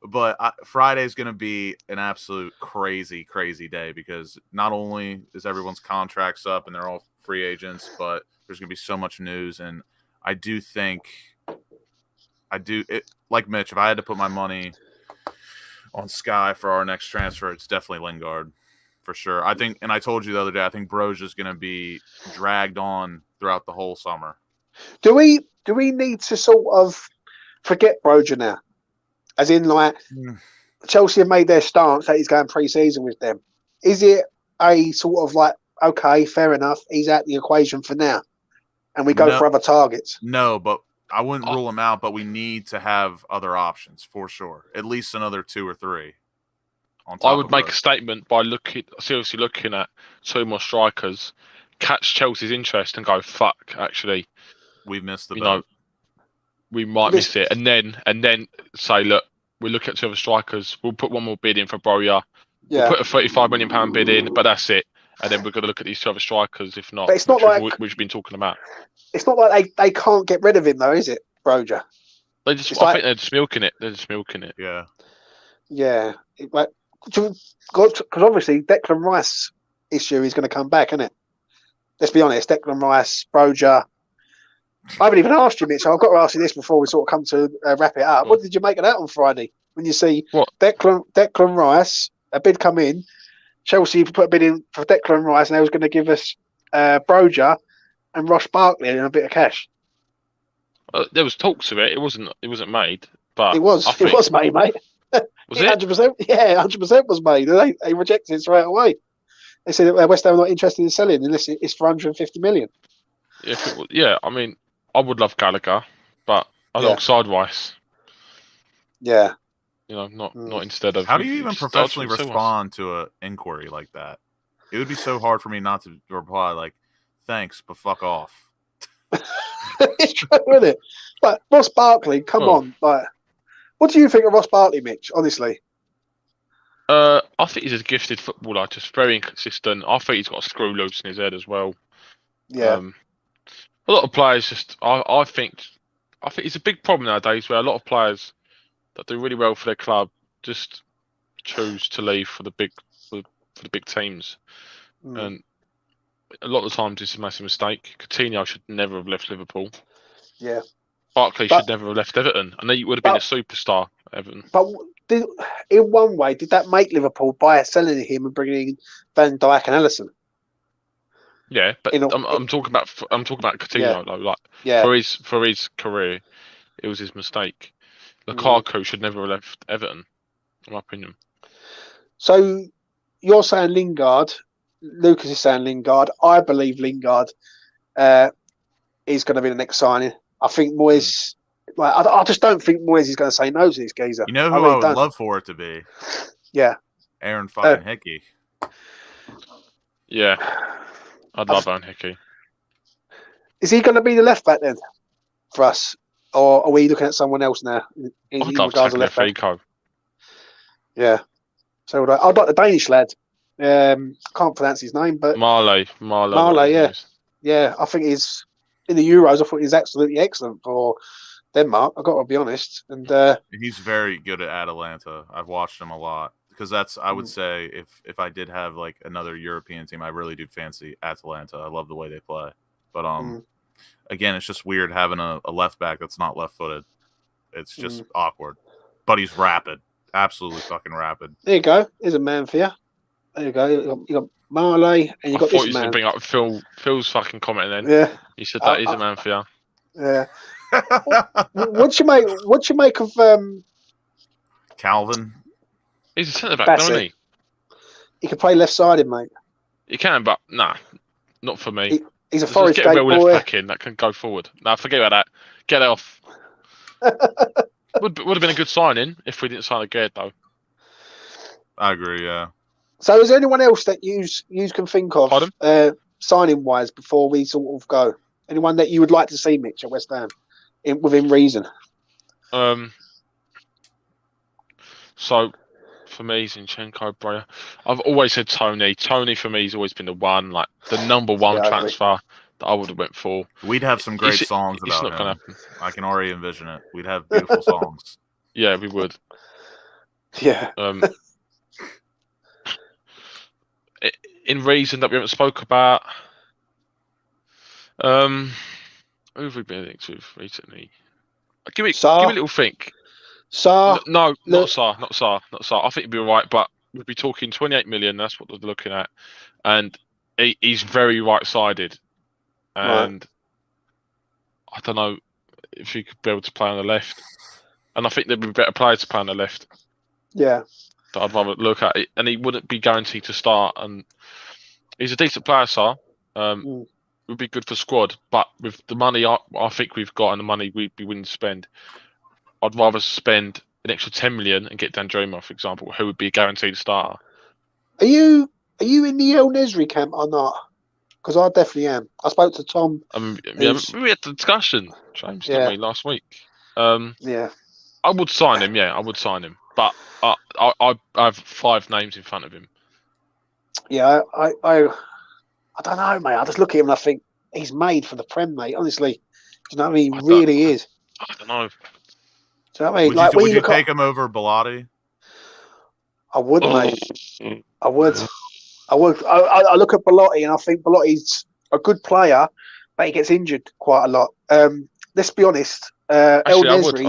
But Friday's going to be an absolute crazy, crazy day because not only is everyone's contracts up and they're all free agents, but there's going to be so much news. And I do think like Mitch, if I had to put my money on Sky for our next transfer, it's definitely Lingard for sure. I think, and I told you the other day, I think Broja's going to be dragged on throughout the whole summer. Do we need to sort of forget Broja now? As in, like, Chelsea have made their stance that he's going pre-season with them. Is it a sort of like, okay, fair enough, he's out the equation for now, and we go for other targets? No, but I wouldn't rule him out, but we need to have other options for sure. At least another 2 or 3. I would make a statement by seriously looking at 2 more strikers, catch Chelsea's interest and go, fuck, actually. We've missed the boat. We might miss it, and then say, look, we look at 2 other strikers. We'll put 1 more bid in for Broja. Yeah. We'll put a £35 million bid in, but that's it. And then we're going to look at these 2 other strikers. If not, but it's not like we've been talking about. It's not like they can't get rid of him, though, is it, Broja? I think they're just milking it. They're just milking it. Yeah. Yeah. Because obviously Declan Rice issue is going to come back, isn't it? Let's be honest. Declan Rice, Broja. I haven't even asked you, Mitch. So I've got to ask you this before we sort of come to wrap it up. What did you make of that on Friday when you see Declan Rice, a bid come in, Chelsea put a bid in for Declan Rice, and they was going to give us Broja and Ross Barkley and a bit of cash. There was talks of it. It wasn't made, but it was made, mate. Was it? 100%. Yeah, 100% was made. They rejected it straight away. They said West Ham are not interested in selling unless it's for 150 million. Yeah, I mean, I would love Gallagher, but alongside Rice. Yeah. Not instead of. How do you even professionally respond to an inquiry like that? It would be so hard for me not to reply like, "Thanks, but fuck off." It's true, isn't it? But Ross Barkley, come on! Like, what do you think of Ross Barkley, Mitch? Honestly, I think he's a gifted footballer, just very inconsistent. I think he's got a screw loose in his head as well. Yeah. A lot of players just, I think it's a big problem nowadays where a lot of players that do really well for their club just choose to leave for the big teams, and a lot of the times it's a massive mistake. Coutinho should never have left Liverpool. Yeah. Barkley should never have left Everton, and he would have been a superstar. Everton. But in one way, did that make Liverpool by selling him and bringing in Van Dijk and Alisson? Yeah, but I'm talking about Coutinho though. For his career, it was his mistake. Lukaku should never have left Everton, in my opinion. So you're saying Lingard, Lucas is saying Lingard. I believe Lingard is going to be the next signing. I think Moyes Like, I just don't think Moyes is going to say no to this geezer. You know who I really would don't. love for it to be? Yeah. Aaron fucking Hickey. Yeah, I'd love Aaron Hickey. Is he going to be the left back then for us, or are we looking at someone else now? In I'd love regards to left back. Fico. Yeah. So I'd like the Danish lad. Can't pronounce his name, but Marley. Yeah. Yeah, I think he's in the Euros. I thought he's absolutely excellent for Denmark. I've got to be honest. And he's very good at Atalanta. I've watched him a lot because that's, I would say, if I did have like another European team, I really do fancy Atalanta. I love the way they play. But again, it's just weird having a left back that's not left-footed. It's just awkward. But he's rapid. Absolutely fucking rapid. There you go. There's a man for you. There you go. You got Marley, and you got this man. I thought you were going to bring up Phil's fucking comment then. Yeah. He said that is a man for you. Yeah. What you make of Calvin? He's a centre back, don't he? He can play left-sided, mate. He can, but nah, not for me. He's a Forest Gate boy. Left back in that can go forward. Nah, forget about that. Get it off. Would have been a good signing if we didn't sign a Gerd, though. I agree, yeah. So is there anyone else that you can think of signing-wise before we sort of go? Anyone that you would like to see, Mitch, at West Ham, within reason? So, for me, Zinchenko, bro. I've always said Tony. Tony, for me, has always been the one, like, the number one transfer that I would have went for. We'd have some great songs about him. Gonna happen. I can already envision it. We'd have beautiful songs. Yeah, we would. Yeah. In reason that we haven't spoke about, who have we been linked with recently? Give me a little think. Sarr? No, not Sarr. I think he'd be all right, but we'd be talking 28 million. That's what they're looking at, and he's very right-sided, and I don't know if he could be able to play on the left. And I think there'd be better players to play on the left. Yeah. That I'd rather look at it, and he wouldn't be guaranteed to start. And he's a decent player, Sarr. Would be good for squad, but with the money I think we've got and the money we'd be willing to spend, I'd rather spend an extra 10 million and get Danjuma, for example, who would be a guaranteed starter. Are you in the El Nesri camp or not? Because I definitely am. I spoke to Tom. We had the discussion, James, didn't we, last week? Yeah. I would sign him. Yeah, I would sign him, but I have 5 names in front of him. Yeah, I don't know, mate. I just look at him and I think he's made for the Prem, mate. Honestly, do you know what I mean? He really is. I don't know. Do you know what I mean? Would you take him over Bellotti? I would, mate. I would. I look at Bellotti and I think Bellotti's a good player, but he gets injured quite a lot. Let's be honest. Actually, El Nesri,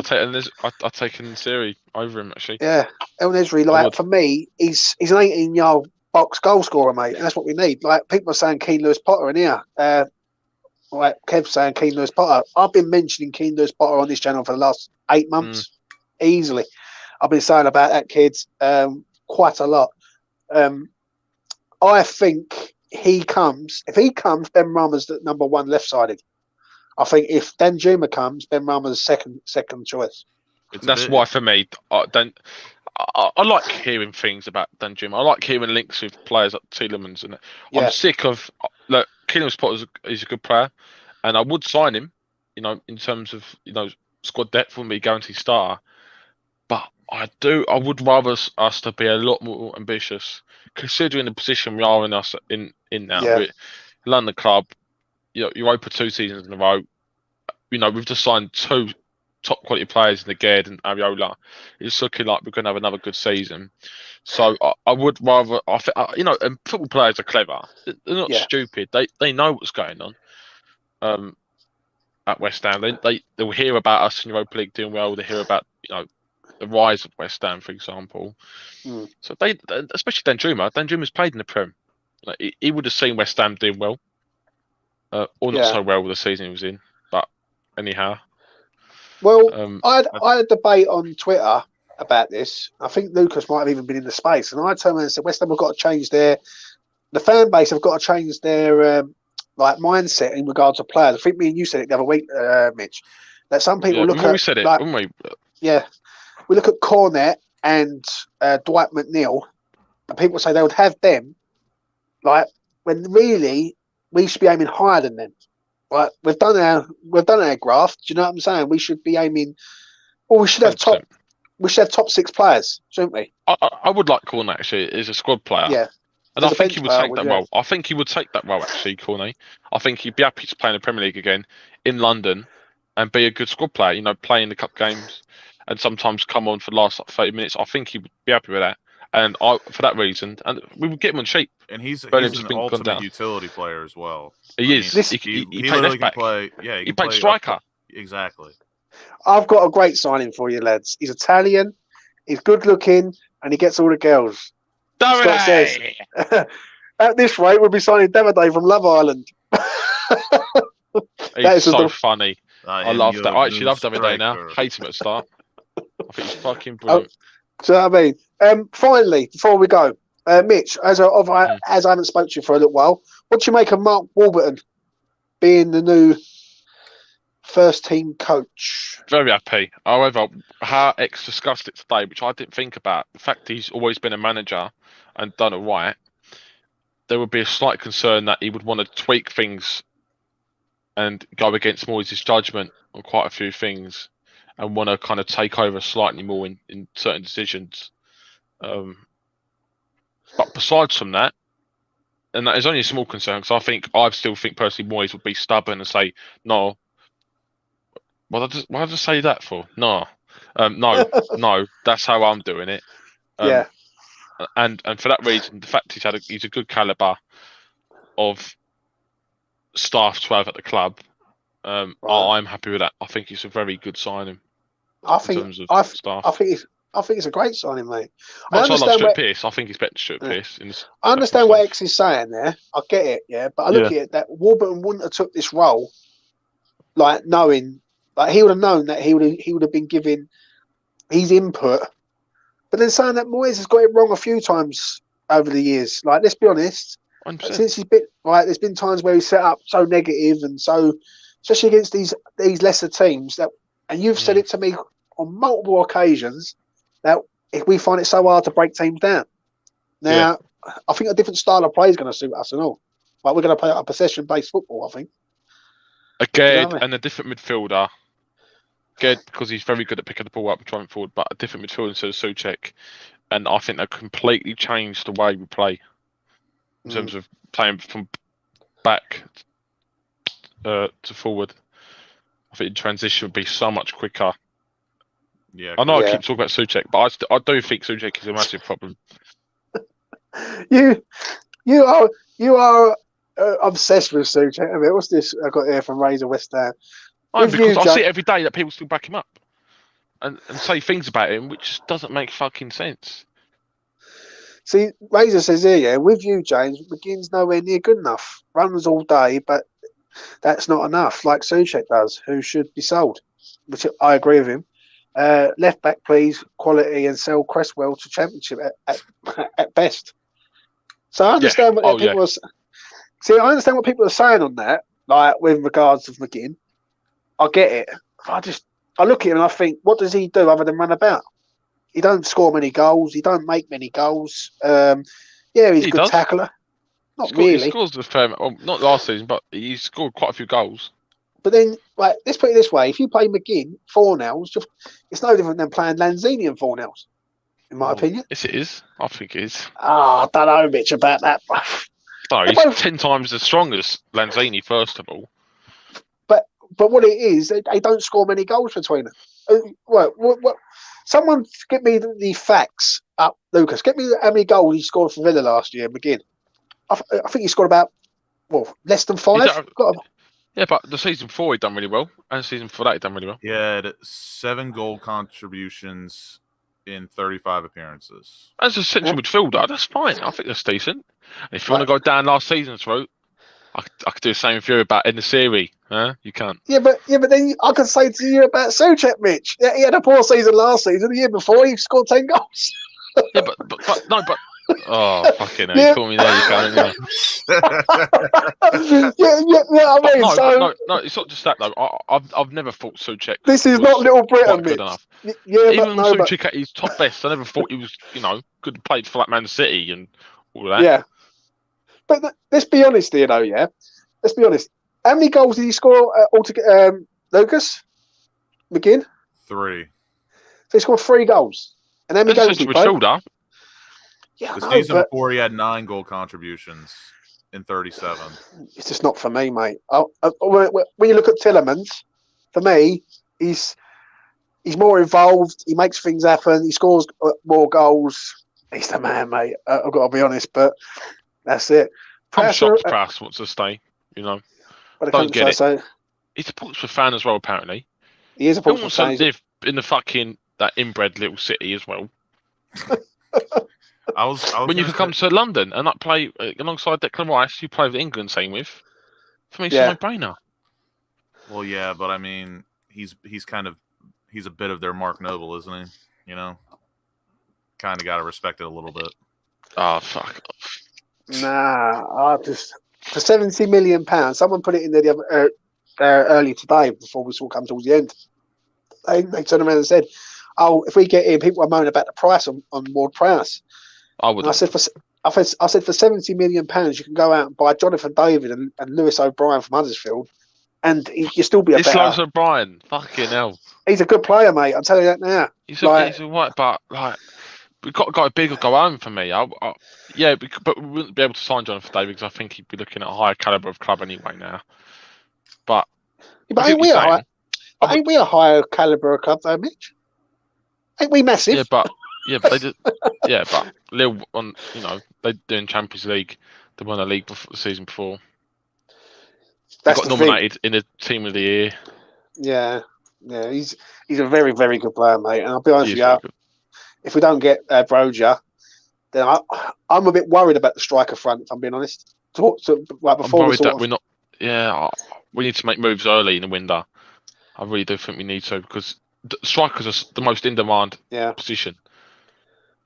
I'd take Nesri over him, actually. Yeah, El Nesri, for me, he's an 18-year-old box goal scorer, mate, and that's what we need. Like, people are saying Keane Lewis Potter in here. Like Kev's saying Keane Lewis Potter. I've been mentioning Keane Lewis Potter on this channel for the last 8 months, easily. I've been saying about that kid quite a lot. I think if he comes, Ben Rama's the number 1 left-sided. I think if Danjuma comes, Ben Rama's second choice. That's why, for me, I like hearing things about Danjuma. I like hearing links with players like Tielemans, and I'm sick of look. Tielemans Potter is a good player, and I would sign him. In terms of squad depth, wouldn't be a guaranteed starter. But I would rather us to be a lot more ambitious, considering the position we are in now. Yeah. We're London club. Europa 2 seasons in a row. We've just signed 2 top quality players in the Gerd and Areola. It's looking like we're going to have another good season. So I would rather, and football players are clever. They're not stupid. They know what's going on. At West Ham, they'll hear about us in Europa League doing well. They hear about the rise of West Ham, for example. So they, especially Danjuma's played in the Prem. He would have seen West Ham doing well, or not so well with the season he was in. But anyhow. Well, I had a debate on Twitter about this. I think Lucas might have even been in the space, and I turned around and said West Ham have got to change the fan base have got to change their mindset in regards to players. I think me and you said it the other week, Mitch. that some people Yeah, look remember at. we said it, like, didn't we? yeah, we look at Cornet and Dwight McNeil, and people say they would have them, like when really we should be aiming higher than them. Right, we've done our graft. Do you know what I'm saying? We should be aiming. Well, we should have 100%. top 6 players, shouldn't we? I would like Cornet actually as a squad player. Yeah, And as I a think bench he would player, take that role. I think he would take that role actually, Cornet. I think he'd be happy to play in the Premier League again in London and be a good squad player. You know, play in the cup games and sometimes come on for the last 30 minutes. I think he would be happy with that. And for that reason, and we would get him on cheap. And he's Burnham's an been gone ultimate down. utility player as well. He is. This- He played literally left back. can play. Yeah, He can played play striker. Exactly. I've got a great signing for you, lads. He's Italian, he's good looking, and he gets all the girls. Scott says, at this rate, we'll be signing Davide from Love Island. He's so funny. I love that. I actually love Davide striker. now. Hate him at the start. I think he's fucking brilliant. So I mean, finally, before we go, Mitch, as I haven't spoken to you for a little while, what do you make of Mark Warburton being the new first team coach? Very happy. However, how X discussed it today, which I didn't think about, the fact he's always been a manager and done it right, there would be a slight concern that he would want to tweak things and go against Moyes' judgment on quite a few things and want to kind of take over slightly more in certain decisions. But besides from that, and that is only a small concern, because I still think personally Moyes would be stubborn and say, no. Why did I just say that for? No. No, that's how I'm doing it. Yeah. And for that reason, the fact he's a good caliber of staff to have at the club, Right. I'm happy with that. I think it's a very good signing I in think terms of staff. I think it's a great signing, mate. I love Stuart Pearce. I think he's better than Stuart Pearce. I understand what X is saying there. I get it, yeah. But I look at it that Warburton wouldn't have took this role, like knowing, like he would have known that he would have been giving his input. But then saying that Moyes has got it wrong a few times over the years. Like, let's be honest. 100%. Since he's been right, there's been times where he's set up so negative and so, especially against these lesser teams that, and you've said it to me on multiple occasions that if we find it so hard to break teams down. Now, I think a different style of play is going to suit us and all. Like, we're going to play a possession-based football, I think. Again, and a different midfielder. Good, because he's very good at picking the ball up and driving forward, but a different midfielder instead of Souček. And I think that completely changed the way we play in terms of playing from back to forward. I think the transition would be so much quicker. Yeah, I know I keep talking about Souček, but I do think Souček is a massive problem. You are obsessed with Souček. I mean, what's this I got here from Razor West Ham? Because I see it every day that people still back him up and say things about him which doesn't make fucking sense. See, Razor says here, yeah, with you, James, McGinn's nowhere near good enough. Runs all day, but that's not enough, like Souček does, who should be sold, which I agree with him. Left back, please, quality, and sell Cresswell to Championship at best. So I understand what people are. See, I understand what people are saying on that, like with regards to McGinn. I get it. I look at him and I think, what does he do other than run about? He don't score many goals. He don't make many goals. He's a good tackler. Not really. He scores a fair amount. Well, not last season, but he scored quite a few goals. But then, like, let's put it this way: if you play McGinn 4-0, it's no different than playing Lanzini in 4-0, in my opinion. Yes, it is. I think it is. I don't know, Mitch, about that. No, he's 10 times as strong as Lanzini, first of all. But what it is, they don't score many goals between them. What? Someone get me the facts up, Lucas. Get me how many goals he scored for Villa last year, McGinn. I think he scored about less than 5. Yeah, but the season 4 he done really well, and the season 4 that he done really well. Yeah, 7 goal contributions in 35 appearances. As a central midfielder, that's fine. I think that's decent. And if you want to go down last season's route, I could do the same for you about in the series. Huh? You can't. Yeah, but then I could say to you about Souček, Mitch. He had a poor season last season. The year before, he scored 10 goals. Yeah, but Oh, fucking hell. You caught me there, you can't. I mean, No, so no, it's not just that, though. I've never thought Souček this is was not Little Britain, quite good Mitch. enough. Yeah, Even but when no, but Souček at his top best, I never thought he was, good played for like Man City and all that. yeah. But let's be honest here, though. Yeah, let's be honest. How many goals did he score altogether, Lucas McGinn? 3. So he scored 3 goals. And how many As games did he play? midfielder, Yeah, I The know, season but before, he had 9 goal contributions in 37. it's just not for me, mate. When you look at Tielemans, for me, he's more involved. He makes things happen. He scores more goals. He's the man, mate. I've got to be honest, but that's it. I'm Prowse, shocked Prowse wants to stay. Don't get it. So He's a Portsmouth fan as well, apparently. he is a He Portsmouth wants to fan. live in the that inbred little city as well. I was When you gonna can come say- to London and not play alongside Declan Rice, you play with the England team with. For me, it's Yeah. a no-brainer. Well, yeah, but I mean, he's a bit of their Mark Noble, isn't he? Kind of got to respect it a little bit. Oh, fuck. Nah, I just for £70 million. Someone put it in there the other early today before we saw come towards the end. They turned around and said, "Oh, if we get in, people are moaning about the price on Ward Prowse." I would. And I said for £70 million, you can go out and buy Jonathan David and Lewis O'Brien from Huddersfield, and you still be a It's better. Lewis O'Brien. Fucking hell. He's a good player, mate. I'll tell you that now. He's all right, but we've got to go big or go home for me. But we wouldn't be able to sign Jonathan David because I think he'd be looking at a higher caliber of club anyway now. But ain't we a higher caliber of club though, Mitch? Ain't we massive? Yeah, but they did. Yeah, but Lille on. They doing Champions League. They won a league the season before. They got nominated in the Team of the Year. Yeah. He's a very, very good player, mate. And I'll be honest with you, if we don't get Broja, then I'm a bit worried about the striker front. If I'm being honest, I'm worried that we're not. Yeah, we need to make moves early in the window. I really do think we need to because strikers are the most in-demand position.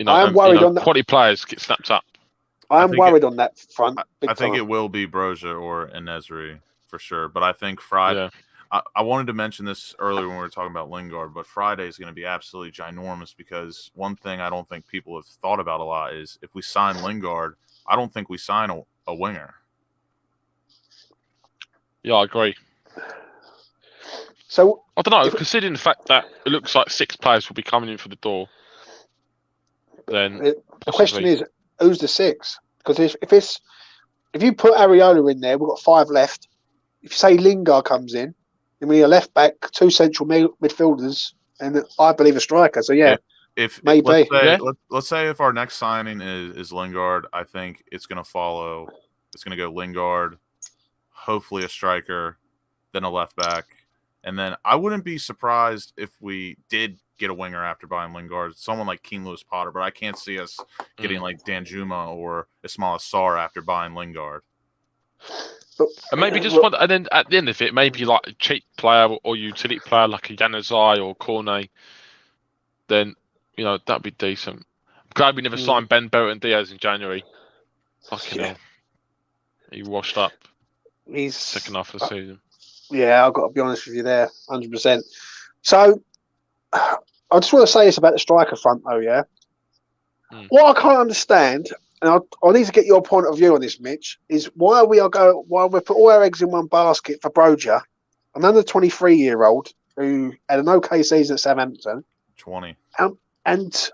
I am worried on that. Quality players get snapped up. I am worried on that front. I think it will be Broja or Enesri for sure. But I think Friday. Yeah. I wanted to mention this earlier when we were talking about Lingard, but Friday is going to be absolutely ginormous because one thing I don't think people have thought about a lot is if we sign Lingard, I don't think we sign a winger. Yeah, I agree. So I don't know, considering the fact that it looks like 6 players will be coming in for the door, then the question is, who's the 6? Because if you put Areola in there, we've got 5 left. If you say Lingard comes in, then we need a left back, 2 central midfielders, and I believe a striker. So if maybe let's say if our next signing is Lingard, I think it's going to follow. It's going to go Lingard, hopefully a striker, then a left back. And then I wouldn't be surprised if we did get a winger after buying Lingard, someone like Keane Lewis Potter, but I can't see us getting like Danjuma or Ismail Assar after buying Lingard. And maybe just one, and then at the end of it, maybe like a cheap player or utility player like a Januzaj or Cornet, then, that'd be decent. I'm glad we never signed Ben Burton Diaz in January. Fucking hell. He washed up. He's second half of the season. Yeah, I've got to be honest with you there, 100%. So, I just want to say this about the striker front, though, yeah? What I can't understand, and I need to get your point of view on this, Mitch, is why we put all our eggs in one basket for Broja, an under 23-year-old who had an okay season at Southampton. 20. And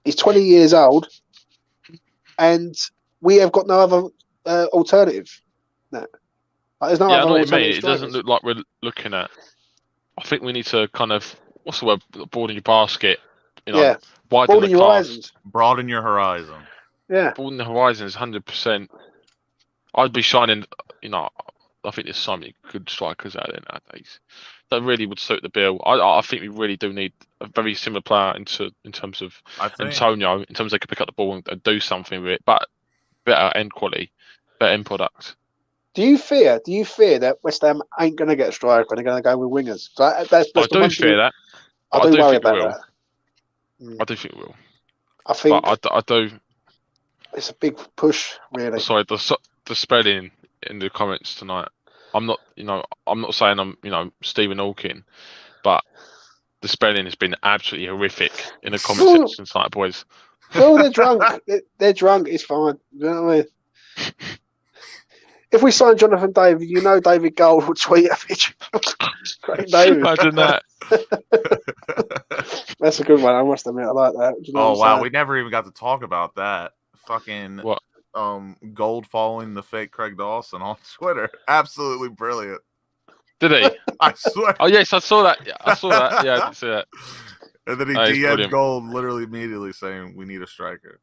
he's 20 years old, and we have got no other alternative. No. There's no other alternative. It doesn't look like we're looking at. I think we need to kind of, what's the word, broaden your basket. Widen your horizons. Broaden your horizon. Yeah. Broaden the horizons, 100%. I'd be shining, I think there's so many good strikers out there nowadays that really would suit the bill. I think we really do need a very similar player in terms of Antonio, in terms of they could pick up the ball and do something with it, but better end quality, better end product. Do you fear that West Ham ain't going to get a striker and they're going to go with wingers? I do fear that. I do worry about that. I do think we will. I think. But I do. it's a big push, really. Sorry, the spelling in the comments tonight. I'm not saying I'm Stephen Hawking, but the spelling has been absolutely horrific in the comment section tonight, boys. Well, they're drunk. They're drunk. It's fine. You know what I mean? If we sign Jonathan David, David Gold will tweet a picture. Great David. Imagine that. That's a good one. I must admit, I like that. Wow, we never even got to talk about that. Fucking what? Gold following the fake Craig Dawson on Twitter. Absolutely brilliant. Did he? I swear. Oh yes, I saw that. Yeah, I didn't see that. And then he DM'd Gold literally immediately saying, "We need a striker."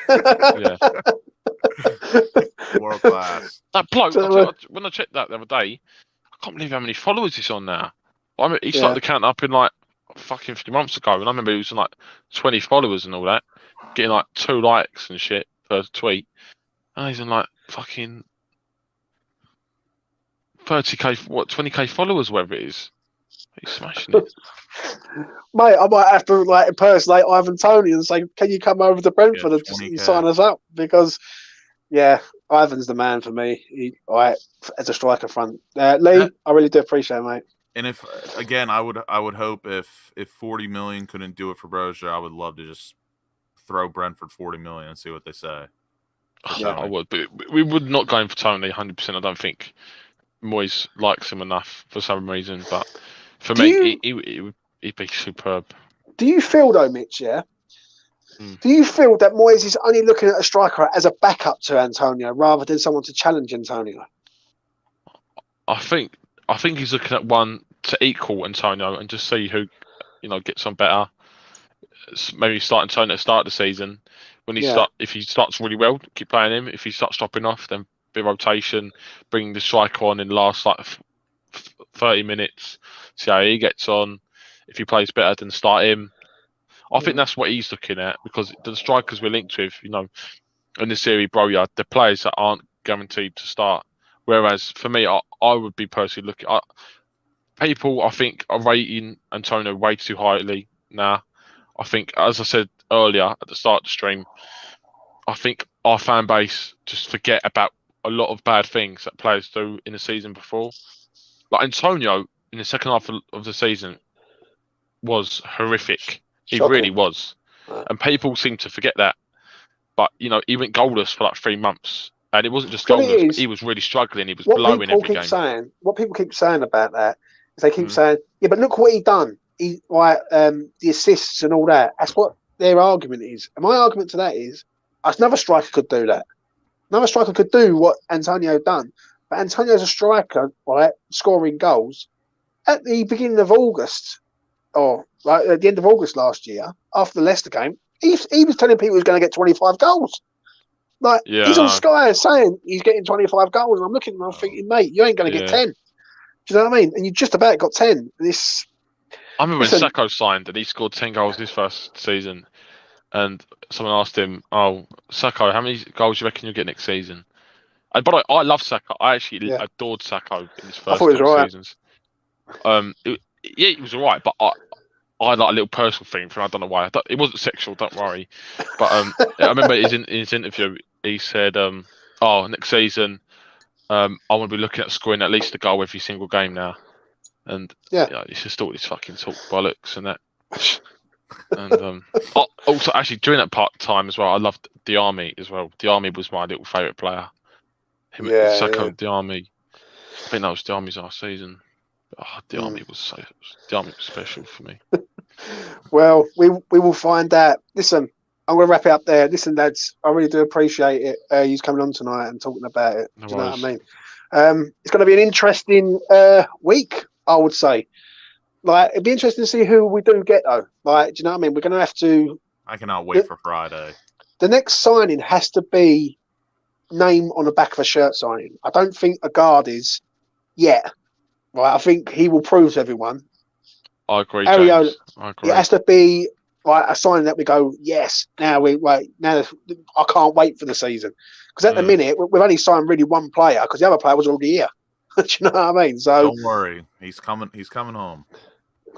Yeah. World class. That bloke, when I checked that the other day, I can't believe how many followers he's on now. I mean, he started the count up in like fucking 3 months ago, and I remember he was on like 20 followers and all that, getting like 2 likes and shit per tweet. And he's on like fucking 30k, 20k followers, whatever it is. He's smashing it. Mate, I might have to like impersonate Ivan Toney and say, "Can you come over to Brentford and sign us up?" Because, Ivan's the man for me. As a striker front. Lee, I really do appreciate it, mate. And if again, I would hope if 40 million couldn't do it for Brozier, I would love to just throw Brentford 40 million and see what they say. Yeah, I would, but we would not go in for Toney 100%. I don't think Moyes likes him enough for some reason, but for me, he'd be superb. Do you feel though, Mitch? Yeah. Do you feel that Moyes is only looking at a striker as a backup to Antonio rather than someone to challenge Antonio? I think he's looking at one to equal Antonio and just see who, gets on better. Maybe start Antonio at the start of the season. When if he starts really well, keep playing him. If he starts dropping off, then bit of rotation, bring the striker on in the last 30 minutes, see how he gets on. If he plays better, then start him. I think that's what he's looking at, because the strikers we're linked with, in the Serie Broja, the players that aren't guaranteed to start. Whereas for me, I would be personally looking at people. I think are rating Antonio way too highly now. I think, as I said earlier at the start of the stream, I think our fan base just forget about a lot of bad things that players do in the season before. Like Antonio in the second half of the season was horrific. He really was. And people seem to forget that. But, he went goalless for like 3 months. And it wasn't just goalless, but he was really struggling. He was blowing every game. What people keep saying about that is they keep saying, yeah, but look what he done. The assists and all that. That's what their argument is. And my argument to that is, another striker could do that. Another striker could do what Antonio done. But Antonio's a striker, right, scoring goals. At the beginning of August, or at the end of August last year, after the Leicester game, he was telling people he was going to get 25 goals. He's on Sky saying he's getting 25 goals, and I'm looking at him and I'm thinking, mate, you ain't going to get 10. Do you know what I mean? And you just about got 10. I remember when Sacco signed and he scored 10 goals this first season, and someone asked him, "Oh, Sacco, how many goals do you reckon you'll get next season?" And by the way, I love Sacco. I actually adored Sacco in his first 2 seasons. He was alright, but I had like a little personal thing for him. I don't know why. It wasn't sexual, don't worry. But I remember in his interview, he said, next season, I want to be looking at scoring at least a goal every single game now. And it's just all this fucking talk bollocks and that. And also, actually, during that time as well, I loved Diarmi as well. Diarmi was my little favourite player. Sacco, Diarmi. I think that was Diarmi's last season. Diarmi was special for me. Well, we will find out. Listen, I'm going to wrap it up there. Listen, lads, I really do appreciate it. You coming on tonight and talking about it. Do you know what I mean? It's going to be an interesting week, I would say. It'd be interesting to see who we do get, though. Do you know what I mean? We're going to have to. I cannot wait for Friday. The next signing has to be name on the back of a shirt signing. I don't think a guard is yet. Right, I think he will prove to everyone. I agree, Areola, James. I agree. It has to be a sign that we go, yes, now I can't wait for the season. Because at the minute, we've only signed really one player because the other player was already here. Do you know what I mean? So don't worry. He's coming home. He's coming home.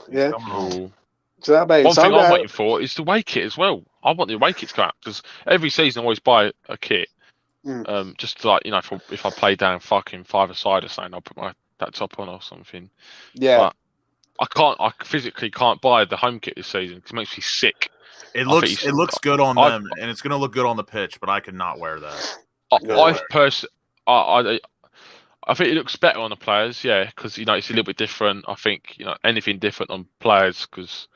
Do you know what I mean? One thing I'm waiting for is the away kit as well. I want the away kit to go out because every season I always buy a kit. Just like if I play down fucking 5-a-side or something, I'll put that top on or something. Yeah. But I physically can't buy the home kit this season because it makes me sick. It looks good on them, and it's going to look good on the pitch, but I could not wear that. I think it looks better on the players, yeah, because it's a little bit different. I think anything different on players because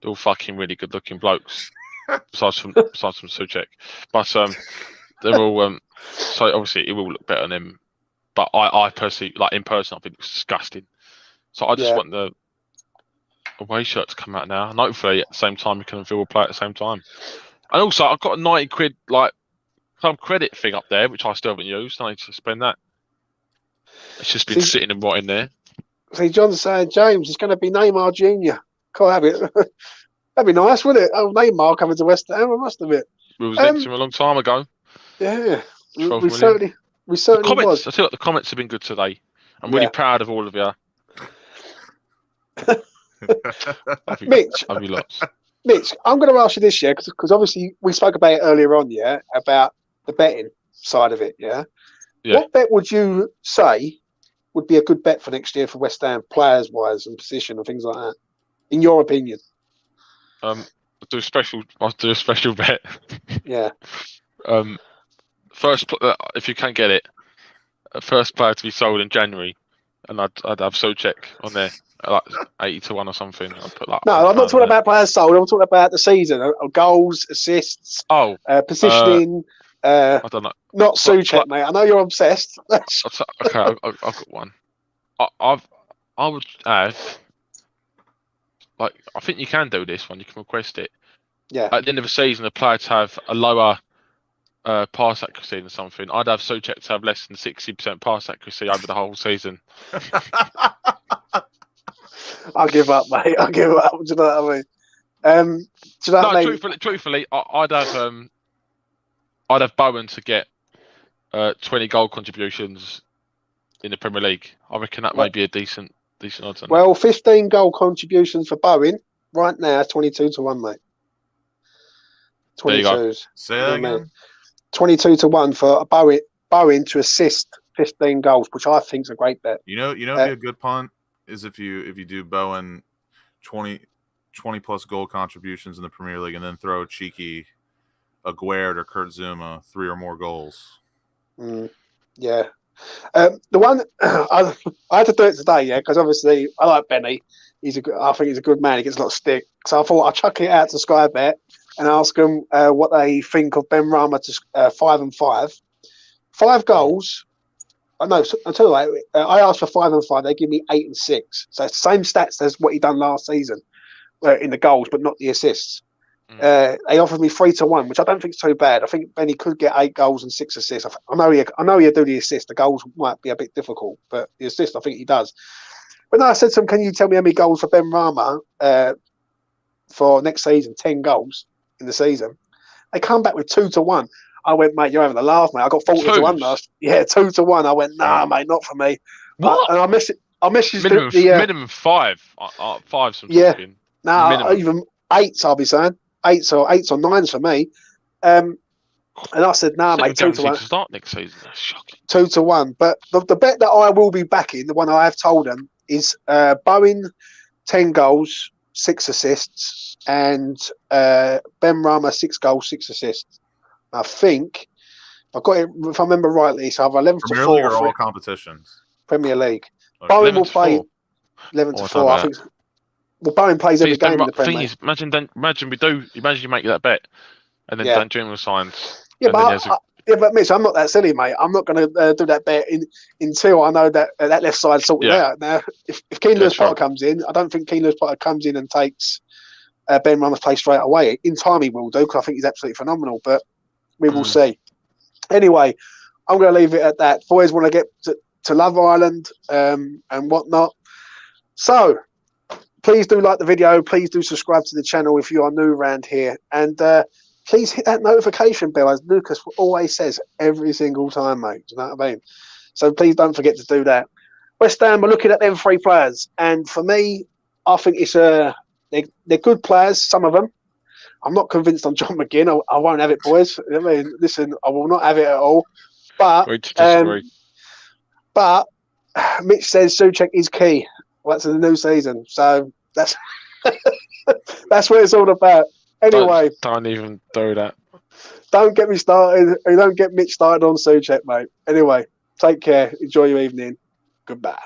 they're all fucking really good looking blokes, besides from Suchek. But they're all so obviously it will look better on them. But I personally, like in person, I think it's disgusting. So I just want the away shirt to come out now, and hopefully at the same time we can all play at the same time. And also I've got a 90 quid like club credit thing up there, which I still haven't used. I need to spend that. It's just been sitting and right in there. See, John's saying, James, it's going to be Neymar Jr. Can't have it. That'd be nice, wouldn't it? Oh, Neymar coming to West Ham, I must admit. We was linked to him a long time ago. Yeah, we certainly was. I tell you what, the comments have been good today. I'm really proud of all of you. Mitch, Mitch, I'm going to ask you this, because obviously we spoke about it earlier on, about the betting side of it, yeah. What bet would you say would be a good bet for next year for West Ham, players-wise and position and things like that, in your opinion? I'll do a special bet. Yeah. First, if you can't get it, first player to be sold in January, and I'd have Souček on there, like 80-1 or something. I'd put that. No, I'm not talking about players sold. I'm talking about the season, goals, assists, positioning. I don't know. Not Souček, mate. I know you're obsessed. Okay, I've got one. I would add. Like, I think you can do this one. You can request it. Yeah. At the end of the season, the player to have a lower pass accuracy than something. I'd have Souček to have less than 60% pass accuracy over the whole season. I'll give up, mate. I'll give up. Do you know what I mean? Do you know what I mean? Truthfully, I'd have Bowen to get 20 goal contributions in the Premier League. I reckon that may be a decent odds. Well, 15 goal contributions for Bowen right now, 22-1, mate. 22s. Say that again. 22-1 for Bowen to assist 15 goals, which I think is a great bet. You know, be a good punt is if you do Bowen 20 plus goal contributions in the Premier League, and then throw a cheeky Aguerd or Kurt Zuma 3 or more goals. Yeah. The one I had to do it today, because obviously I like Benny. I think he's a good man. He gets a lot of stick. So I thought I'd chuck it out to Sky Bet and ask them what they think of Ben Rama to 5 and 5. 5 goals. I know. I'll tell you what, I asked for 5 and 5. They give me 8 and 6. So it's the same stats as what he done last season in the goals, but not the assists. They offered me 3-1, which I don't think is too bad. I think Benny could get 8 goals and 6 assists. I know he'll do the assist. The goals might be a bit difficult, but the assist, I think he does. But no, I said to him, can you tell me how many goals for Ben Rama for next season? 10 goals in the season. They come back with 2-1. I went, mate, you're having a laugh, mate. I got 40-1 last. Yeah, 2-1. I went, nah, mate, not for me. What? And I messaged minimum 5. 5 some talking. No, even 8s. I'll be saying 8s or 9s for me. And I said, nah, mate, 2-1. To start next season. That's shocking. 2-1. But the bet that I will be backing, the one I have told them, is Bowen 10 goals, 6 assists, and Ben Rama 6 goals, 6 assists. I think I got it, if I remember rightly. So I've 11-4. Premier League or all competitions? Premier League. Okay. Bowen will play 11-4. I think. Well, Bowen plays every game in the Premier League. Imagine you make that bet, and then Danjuma signs. Yeah, but Mitch, I'm not that silly, mate. I'm not going to do that bet until I know that that left side sorted out. Now, if Keane Lewis-Potter comes in, I don't think Keane Lewis-Potter comes in and takes Ben Rama's place straight away. In time, he will do, because I think he's absolutely phenomenal. But we will see. Anyway, I'm going to leave it at that. Boys want to get to Love Island and whatnot. So, please do like the video. Please do subscribe to the channel if you are new around here. And please hit that notification bell, as Lucas always says every single time, mate. Do you know what I mean? So please don't forget to do that. West Ham, we're looking at them 3 players. And for me, I think it's they're good players, some of them. I'm not convinced on John McGinn. I won't have it, boys. I mean, listen, I will not have it at all. But We disagree. but Mitch says Souček is key. Well, that's in the new season, so that's that's what it's all about. Anyway, Don't even do that. don't get me started. Don't get Mitch started on Souček, mate. Anyway, take care. Enjoy your evening. Goodbye.